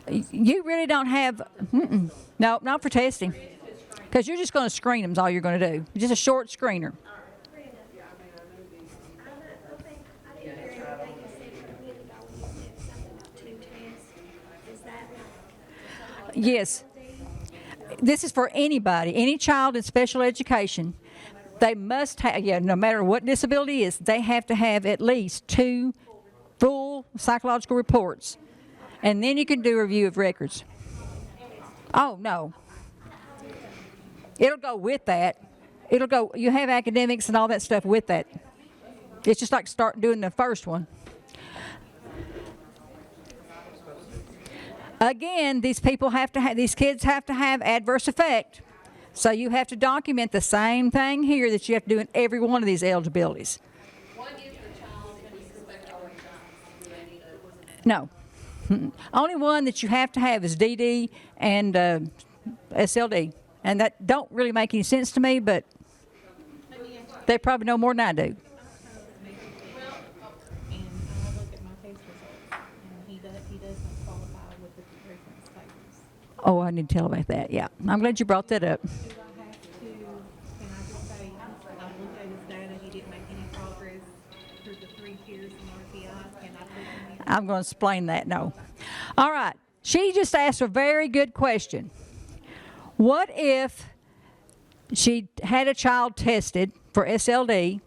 You really don't have, no, not for testing, because you're just going to screen them is all you're going to do. Just a short screener. Yes. This is for anybody, any child in special education. They must have, no matter what disability is, they have to have at least 2 full psychological reports. And then you can do a review of records. Oh, no. It'll go with that. It'll go, you have academics and all that stuff with that. It's just like start doing the first one. Again, these kids have to have adverse effect. So you have to document the same thing here that you have to do in every one of these eligibilities. What if the child can suspect autism? Do they need a, No. Only one that you have to have is DD and SLD. And that don't really make any sense to me, but they probably know more than I do. And I look at my test results, and he doesn't qualify with the reference tables. Oh, I need to tell about that. Yeah, I'm glad you brought that up. Do I have to, can I just say, I looked at his data, he didn't make any progress through the 3 years in RTI, can I put him in? I'm going to explain that. No. All right. She just asked a very good question. What if she had a child tested for SLD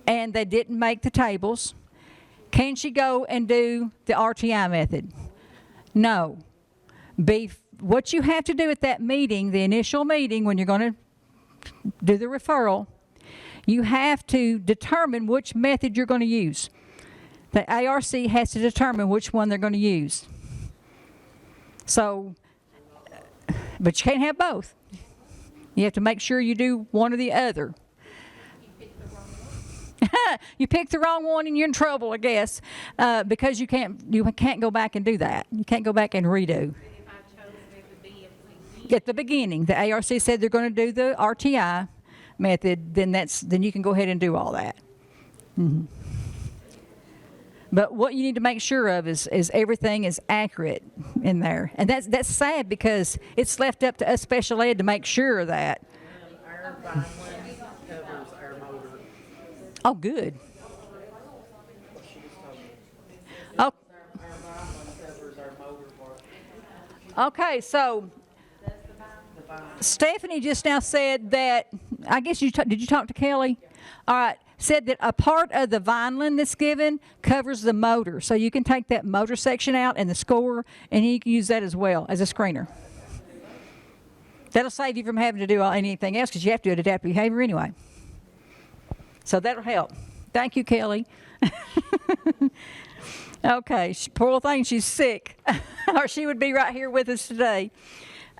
and they didn't make the tables? Can she go and do the RTI method? No. What you have to do at that meeting, the initial meeting, when you're going to do the referral, you have to determine which method you're going to use. The ARC has to determine which one they're going to use. So, but you can't have both. You have to make sure you do one or the other. You pick the wrong one and you're in trouble, I guess, because you can't go back and do that. You can't go back and redo. If I chose method B At the beginning, the ARC said they're going to do the RTI method, then you can go ahead and do all that. Mm-hmm. But what you need to make sure of is everything is accurate in there. And that's sad because it's left up to us special ed to make sure of that. Our Vineland covers our motor. Oh, good. Oh, Our Vineland covers our motor part. okay, so Stephanie just now said that, I guess did you talk to Kelly? All right, said that a part of the Vineland that's given covers the motor. So you can take that motor section out and the score, and you can use that as well as a screener. That'll save you from having to do anything else because you have to do adaptive behavior anyway. So that'll help. Thank you, Kelly. Okay, poor thing, she's sick, or she would be right here with us today.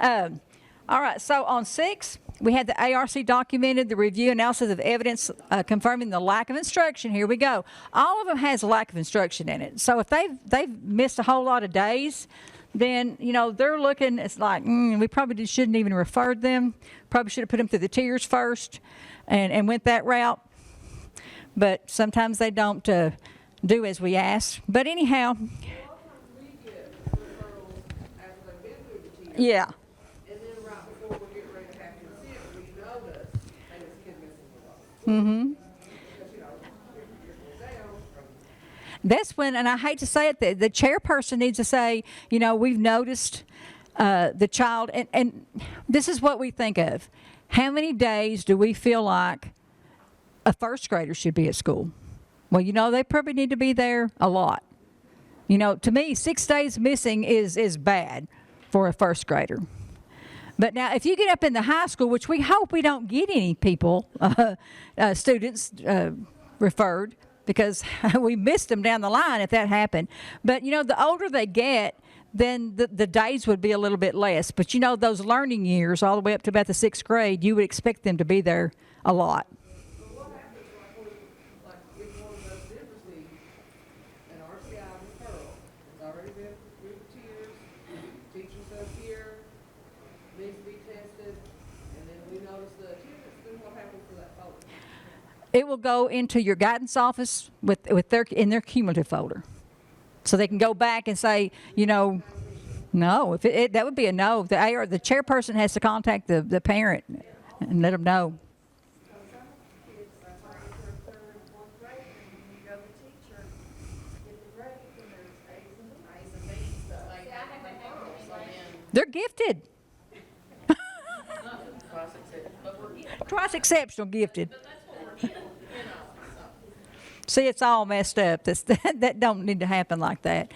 All right, so on 6, we had the ARC documented the review analysis of evidence confirming the lack of instruction. Here we go. All of them has a lack of instruction in it. So if they've missed a whole lot of days, then, they're looking, it's like, we probably shouldn't even referred them. Probably should have put them through the tiers first and went that route. But sometimes they don't do as we ask. But anyhow. Yeah. Mm-hmm. That's when, and I hate to say it, the chairperson needs to say, we've noticed the child, and this is what we think of. How many days do we feel like a first grader should be at school? Well, they probably need to be there a lot. You know, to me, 6 days missing is bad for a first grader. But now, if you get up in the high school, which we hope we don't get any people, students referred, because we missed them down the line if that happened. But, you know, the older they get, then the days would be a little bit less. But, you know, those learning years, all the way up to about the 6th grade, you would expect them to be there a lot. But what happens like if one of those different needs, an RCI referral, it's already been through the tiers, teacher says here, needs to be tested, and then we notice the attendance, then what happens to that folder? It will go into your guidance office with in their cumulative folder. So they can go back and say, you know, no, if that would be a no. The chairperson has to contact the parent and let them know. Kids are afraid for third and fourth grade, and when you go to teacher, get the grades, and there's A's and B's. A's and B's, so they have a referral, so then, They're gifted. but we're getting, Twice exceptional gifted. but that's what we're getting, you know, so. See, it's all messed up. That don't need to happen like that.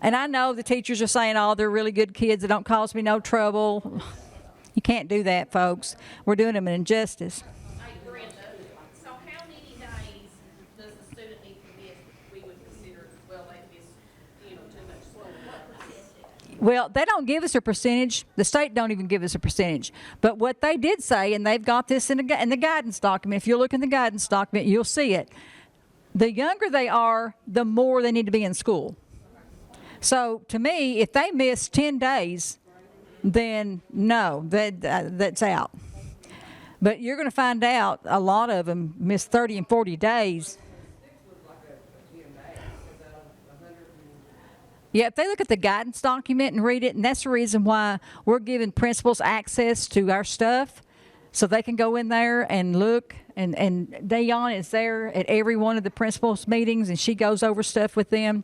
And I know the teachers are saying, oh, they're really good kids that don't cause me no trouble. You can't do that, folks. We're doing them an injustice. Hey, Brenda, so how many days does the student need to miss we would consider, well, they missed, you know, too much school? What percentage? Well, they don't give us a percentage. The state don't even give us a percentage. But what they did say, and they've got this in the guidance document. If you look in the guidance document, you'll see it. The younger they are, the more they need to be in school. So to me, if they miss 10 days, then no, that's out. But you're going to find out a lot of them miss 30 and 40 days. Yeah, if they look at the guidance document and read it, and that's the reason why we're giving principals access to our stuff, so they can go in there and look. And Dayon is there at every one of the principals' meetings, and she goes over stuff with them.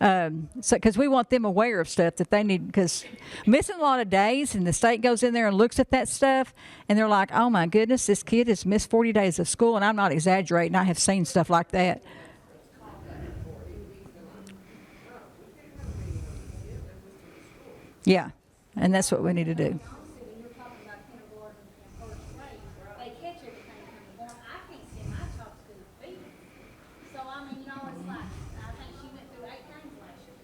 Because we want them aware of stuff that they need, because missing a lot of days, and the state goes in there and looks at that stuff, and they're like, oh my goodness, this kid has missed 40 days of school, and I'm not exaggerating. I have seen stuff like that. Yeah, and that's what we need to do. Honestly, when you're talking about kindergarten and first grade, they catch everything from the morning. I can't send my child to the field. So, I mean, you know, it's like, I think she went through 8 things last year.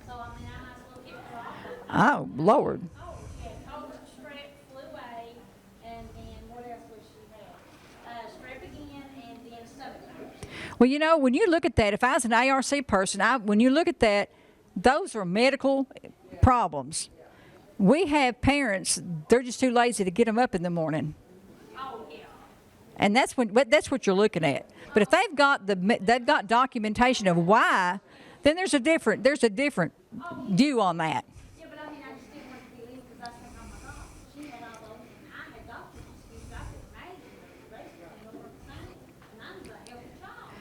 So, I mean, I might as well give her all. Oh, Lord. Oh, she had COVID, strep, flu A, and then what else was she had? Strep again, and then stomach virus. Well, you know, when you look at that, if I was an ARC person, when you look at that, those are medical problems. We have parents, they're just too lazy to get them up in the morning. Oh, yeah. And that's what you're looking at. But if they've got documentation of why, then there's a different view on that. Yeah, but I mean, I just didn't want to be leaving because I was thinking, oh my God, she had all those, and I had doctor's excuses. I couldn't imagine the rest of them were the same. And I was a healthy child.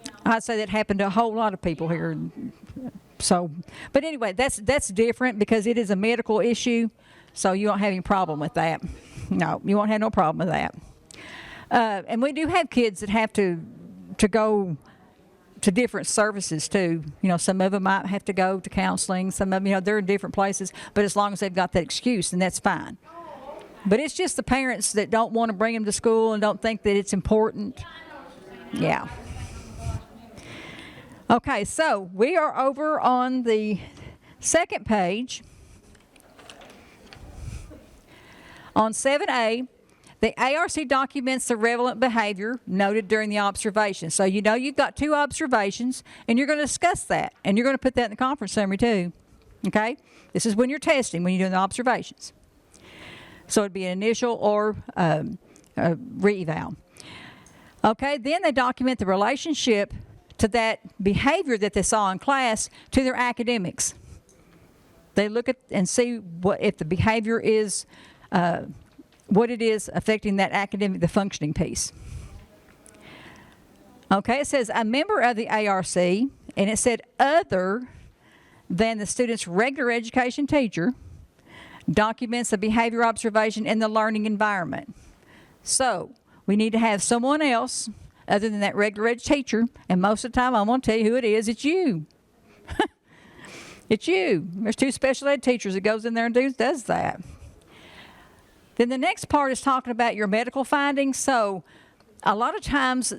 You know? I'd say that happened to a whole lot of people here. So, but anyway, that's different because it is a medical issue, so you won't have any problem with that. No, you won't have no problem with that. And we do have kids that have to go to different services too. You know, some of them might have to go to counseling. Some of them, you know, they're in different places. But as long as they've got that excuse, then that's fine. But it's just the parents that don't want to bring them to school and don't think that it's important. Yeah. Okay, so we are over on the second page. On 7A, the ARC documents the relevant behavior noted during the observation. So you know you've got 2 observations, and you're going to discuss that, and you're going to put that in the conference summary too. Okay? This is when you're testing, when you're doing the observations. So it'd be an initial or a re-eval. Okay, then they document the relationship to that behavior that they saw in class to their academics. They look at and see if the behavior is what it is affecting that the functioning piece. Okay, it says a member of the ARC, and it said other than the student's regular education teacher, documents the behavior observation in the learning environment. So we need to have someone else other than that regular ed teacher, and most of the time I'm going to tell you who it is. It's you. It's you. There's 2 special ed teachers that goes in there and does that. Then the next part is talking about your medical findings. So a lot of times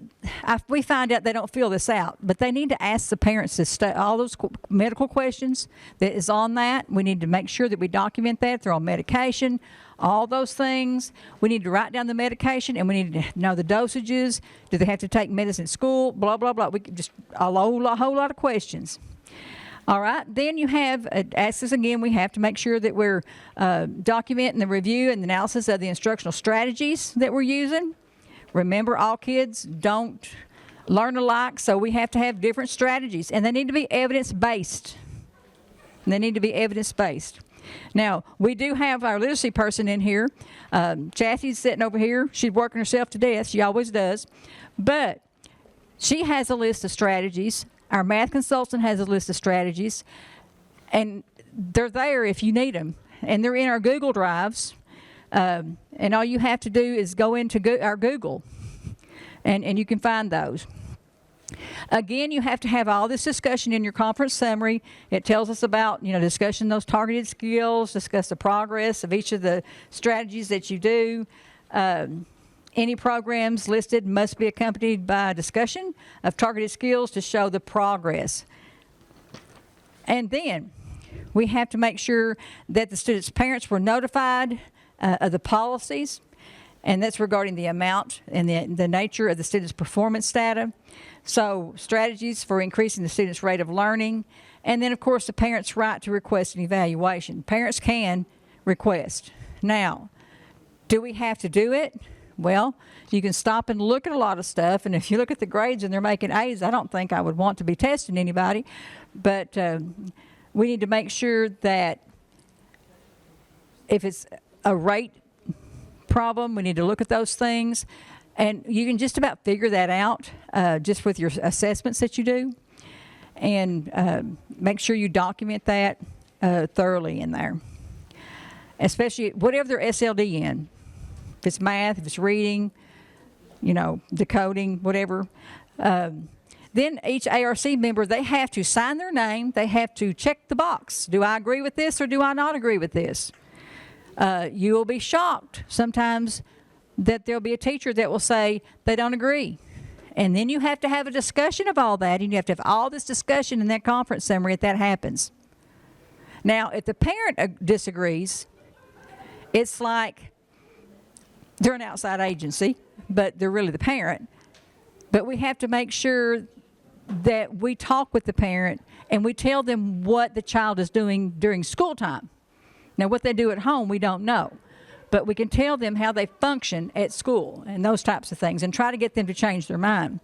we find out they don't fill this out, but they need to ask the parents to all those medical questions that is on that. We need to make sure that we document that. If they're on medication, all those things. We need to write down the medication, and we need to know the dosages. Do they have to take medicine at school? Blah, blah, blah. We could just a whole lot of questions. All right. Then you have, ask us again, we have to make sure that we're documenting the review and analysis of the instructional strategies that we're using. Remember, all kids don't learn alike, so we have to have different strategies, and they need to be evidence-based. Now, we do have our literacy person in here. Chassie's sitting over here. She's working herself to death. She always does. But she has a list of strategies. Our math consultant has a list of strategies, and they're there if you need them. And they're in our Google Drives. And all you have to do is go into our Google, and you can find those. Again, you have to have all this discussion in your conference summary. It tells us about, discussing those targeted skills, discuss the progress of each of the strategies that you do. Any programs listed must be accompanied by a discussion of targeted skills to show the progress. And then we have to make sure that the students' parents were notified of the policies, and that's regarding the amount and the nature of the student's performance data. So strategies for increasing the student's rate of learning, and then, of course, the parent's right to request an evaluation. Parents can request. Now, do we have to do it? Well, you can stop and look at a lot of stuff, and if you look at the grades and they're making A's, I don't think I would want to be testing anybody. But we need to make sure that if it's a rate problem, we need to look at those things. And you can just about figure that out just with your assessments that you do. And make sure you document that thoroughly in there. Especially whatever their SLD in. If it's math, if it's reading, decoding, whatever. Then each ARC member, they have to sign their name. They have to check the box. Do I agree with this or do I not agree with this? You will be shocked sometimes that there'll be a teacher that will say they don't agree. And then you have to have a discussion of all that, and you have to have all this discussion in that conference summary if that happens. Now, if the parent disagrees, it's like they're an outside agency, but they're really the parent. But we have to make sure that we talk with the parent and we tell them what the child is doing during school time. Now, what they do at home, we don't know. But we can tell them how they function at school and those types of things and try to get them to change their mind.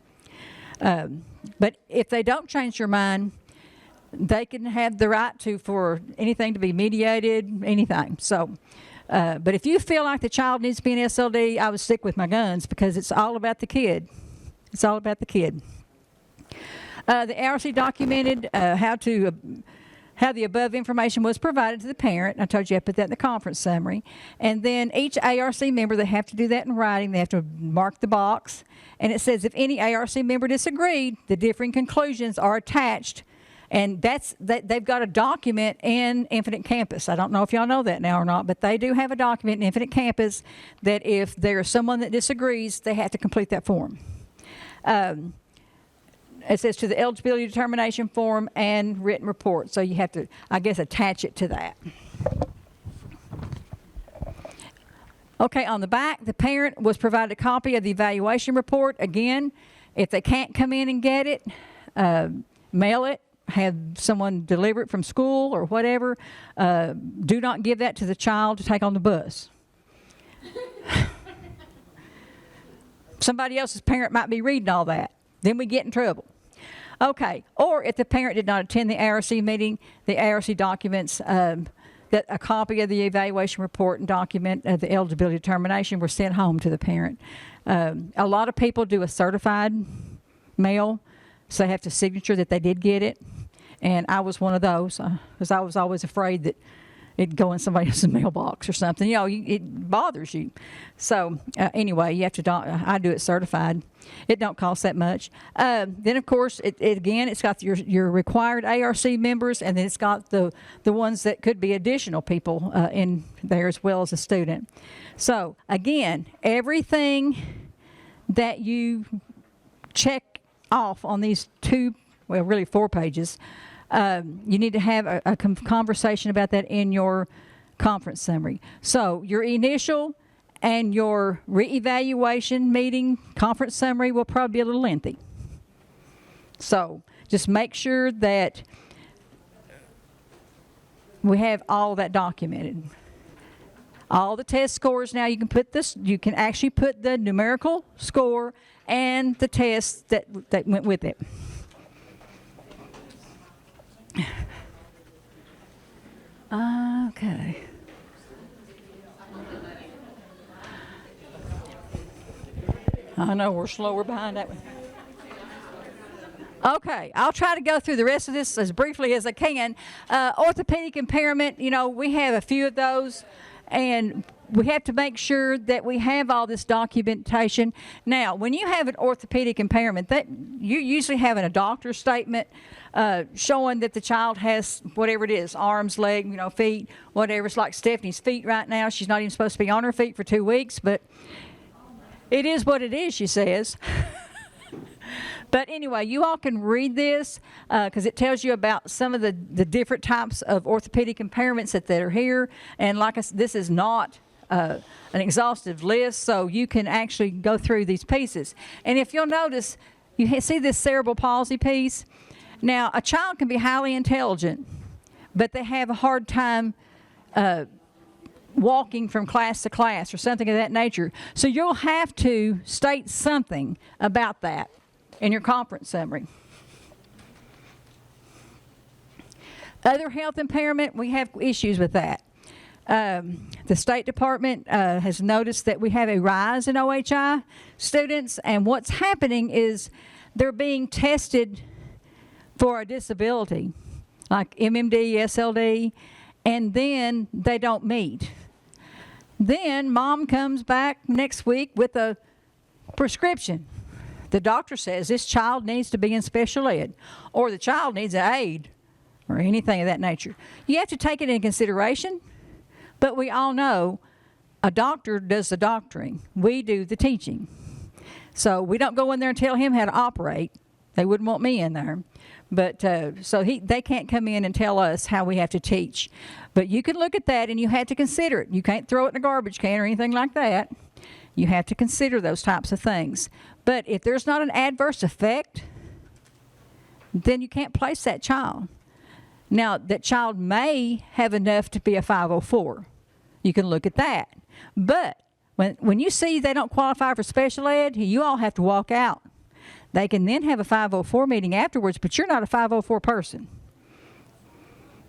But if they don't change their mind, they can have the right for anything to be mediated, anything. So, but if you feel like the child needs to be in SLD, I would stick with my guns because it's all about the kid. It's all about the kid. The ARC documented how the above information was provided to the parent. I told you I put that in the conference summary. And then each ARC member, they have to do that in writing. They have to mark the box. And it says if any ARC member disagreed, the differing conclusions are attached. And they've got a document in Infinite Campus. I don't know if y'all know that now or not, but they do have a document in Infinite Campus that if there's someone that disagrees, they have to complete that form. It says to the eligibility determination form and written report. So you have to, I guess, attach it to that. Okay, on the back, the parent was provided a copy of the evaluation report. Again, if they can't come in and get it, mail it, have someone deliver it from school or whatever. Do not give that to the child to take on the bus. Somebody else's parent might be reading all that. Then we get in trouble. Okay, or if the parent did not attend the ARC meeting, the ARC documents, that a copy of the evaluation report and document of the eligibility determination were sent home to the parent. A lot of people do a certified mail, so they have to signature that they did get it. And I was one of those, because I was always afraid that it go in somebody else's mailbox or something. You know, it bothers you. So anyway, you have to. I do it certified. It don't cost that much. Then of course, it's got your required ARC members, and then it's got the ones that could be additional people in there as well as a student. So again, everything that you check off on these really 4 pages. You need to have a conversation about that in your conference summary. So your initial and your reevaluation meeting conference summary will probably be a little lengthy. So just make sure that we have all that documented. All the test scores now, you can actually put the numerical score and the tests that went with it. Okay. I know we're slower behind that one. Okay, I'll try to go through the rest of this as briefly as I can. Orthopedic impairment, we have a few of those, and we have to make sure that we have all this documentation. Now, when you have an orthopedic impairment, that you usually have a doctor's statement showing that the child has whatever it is, arms, leg, feet, whatever. It's like Stephanie's feet right now. She's not even supposed to be on her feet for 2 weeks, but it is what it is, she says. But anyway, you all can read this because it tells you about some of the different types of orthopedic impairments that are here. And like I said, this is not an exhaustive list, so you can actually go through these pieces. And if you'll notice, you see this cerebral palsy piece. Now, a child can be highly intelligent, but they have a hard time walking from class to class or something of that nature. So you'll have to state something about that in your conference summary. Other health impairment, we have issues with that. The State Department has noticed that we have a rise in OHI students, and what's happening is they're being tested for a disability, like MMD, SLD, and then they don't meet. Then mom comes back next week with a prescription. The doctor says this child needs to be in special ed, or the child needs an aid, or anything of that nature. You have to take it into consideration, but we all know a doctor does the doctoring. We do the teaching. So we don't go in there and tell him how to operate. They wouldn't want me in there. But they can't come in and tell us how we have to teach. But you can look at that and you have to consider it. You can't throw it in a garbage can or anything like that. You have to consider those types of things. But if there's not an adverse effect, then you can't place that child. Now, that child may have enough to be a 504. You can look at that. But when you see they don't qualify for special ed, you all have to walk out. They can then have a 504 meeting afterwards, but you're not a 504 person.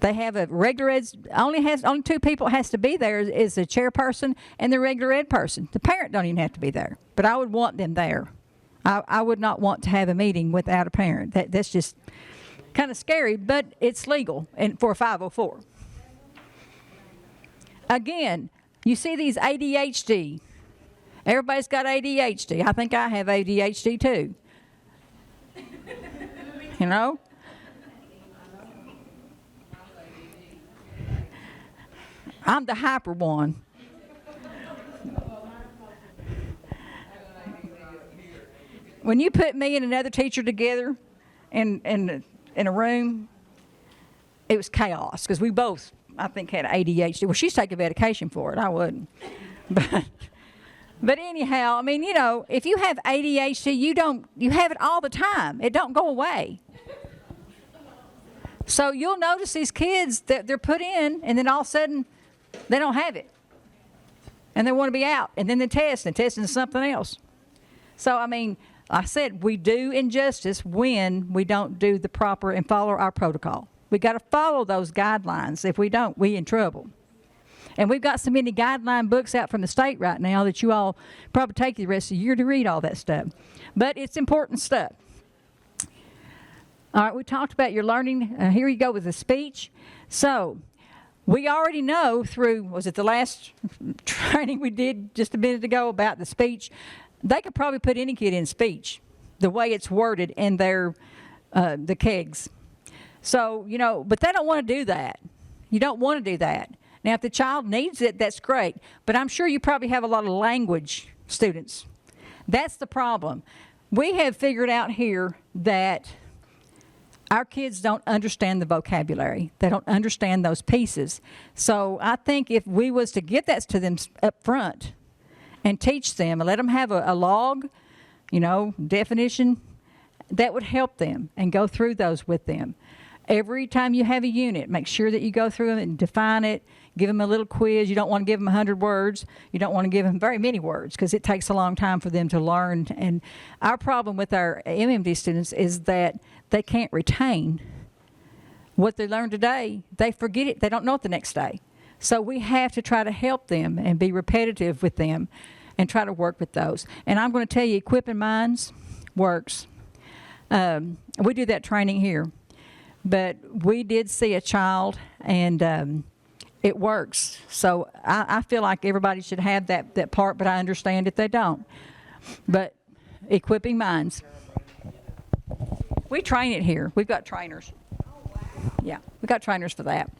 They have a regular ed, only 2 people has to be there is the chairperson and the regular ed person. The parent don't even have to be there, but I would want them there. I would not want to have a meeting without a parent. That's just kind of scary, but it's legal and for a 504. Again, you see these ADHD. Everybody's got ADHD. I think I have ADHD too. You know? I'm the hyper one. When you put me and another teacher together in a room, it was chaos because we both, I think, had ADHD. Well, she's taking medication for it. I wouldn't. But anyhow, I mean, if you have ADHD, you have it all the time. It don't go away. So you'll notice these kids that they're put in, and then all of a sudden, they don't have it. And they want to be out. And then they test, and testing is something else. So, I mean, I said we do injustice when we don't do the proper and follow our protocol. We got to follow those guidelines. If we don't, we in trouble. And we've got so many guideline books out from the state right now that you all probably take the rest of the year to read all that stuff. But it's important stuff. All right, we talked about your learning. Here you go with the speech. So We already know through, was it the last training we did just a minute ago about the speech? They could probably put any kid in speech, the way it's worded in their, the kegs. So, you know, but they don't want to do that. You don't want to do that. Now, if the child needs it, that's great. But I'm sure you probably have a lot of language students. That's the problem. We have figured out here that our kids don't understand the vocabulary. They don't understand those pieces. So I think if we was to get that to them up front and teach them and let them have a log, you know, definition, that would help them and go through those with them. Every time you have a unit, make sure that you go through them and define it. Give them a little quiz. You don't want to give them 100 words. You don't want to give them very many words because it takes a long time for them to learn. And our problem with our MMD students is that they can't retain what they learned today. They forget it. They don't know it the next day. So we have to try to help them and be repetitive with them and try to work with those. And I'm going to tell you, Equipping Minds works. We do that training here. But we did see a child, and it works. So I feel like everybody should have that part, but I understand if they don't. But Equipping Minds. We train it here. We've got trainers. Yeah, we've got trainers for that.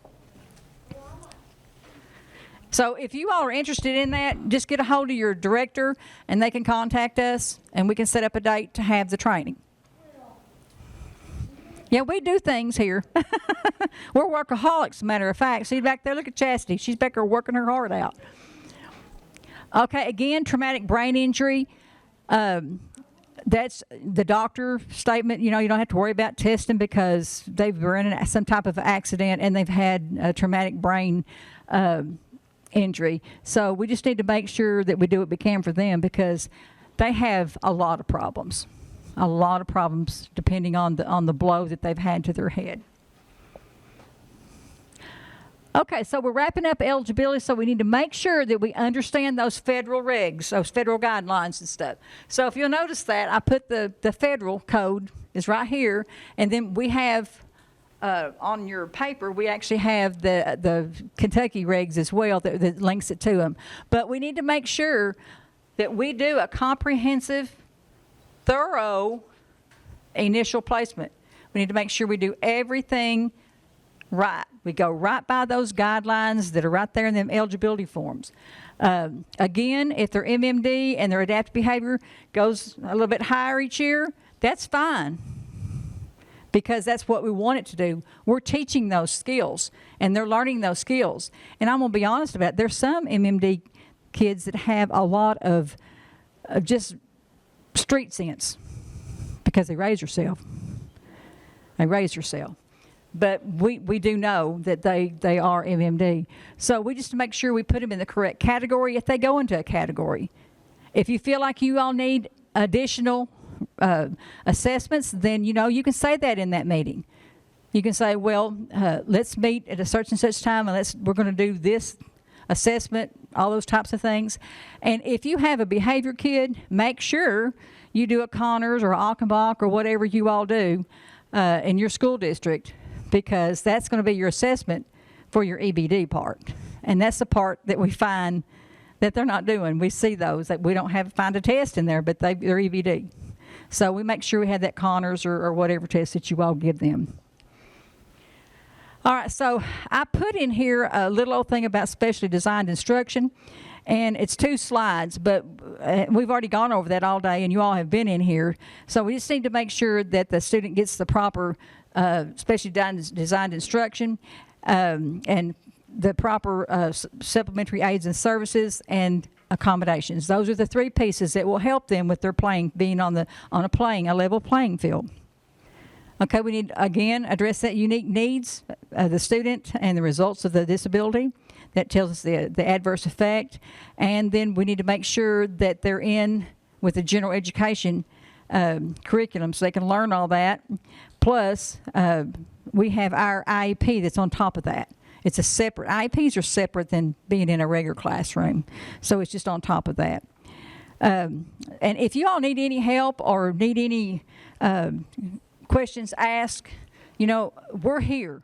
So if you all are interested in that, just get a hold of your director, and they can contact us, and we can set up a date to have the training. Yeah, we do things here. We're workaholics, as a matter of fact. See back there, look at Chastity. She's back there working her heart out. Okay, again, traumatic brain injury. That's the doctor statement. You know, you don't have to worry about testing because they've been in some type of accident and they've had a traumatic brain injury. So we just need to make sure that we do what we can for them because they have a lot of problems. A lot of problems depending on the blow that they've had to their head. Okay, so we're wrapping up eligibility, so we need to make sure that we understand those federal regs, those federal guidelines and stuff. So if you'll notice that, I put the federal code is right here, and then we have on your paper, we actually have the Kentucky regs as well that links it to them. But we need to make sure that we do a comprehensive, thorough initial placement. We need to make sure we do everything right. We go right by those guidelines that are right there in them eligibility forms. Again, if their MMD and their adaptive behavior goes a little bit higher each year, that's fine because that's what we want it to do. We're teaching those skills and they're learning those skills. And I'm going to be honest about it. There's some MMD kids that have a lot of just street sense because they raise yourself. They raise yourself. But we do know that they are MMD. So we just make sure we put them in the correct category if they go into a category. If you feel like you all need additional assessments, then, you know, you can say that in that meeting. You can say, well, let's meet at a such and such time and we're going to do this assessment, all those types of things. And if you have a behavior kid, make sure you do a Connors or Achenbach or whatever you all do in your school district, because that's going to be your assessment for your EBD part. And that's the part that we find that they're not doing. We see those that we don't find a test in there, but they're EBD. So we make sure we have that Connors or whatever test that you all give them. All right, so I put in here a little old thing about specially designed instruction, and it's 2 slides, but we've already gone over that all day, and you all have been in here. So we just need to make sure that the student gets the proper specially designed instruction and the proper supplementary aids and services and accommodations. Those are the 3 pieces that will help them with their being on a level playing field. Okay, we need, again, address that unique needs of the student and the results of the disability. That tells us the adverse effect. And then we need to make sure that they're in with the general education curriculum so they can learn all that. Plus, we have our IEP that's on top of that. It's a separate, IEPs are separate than being in a regular classroom. So it's just on top of that. And if you all need any help or need any questions asked, you know, we're here.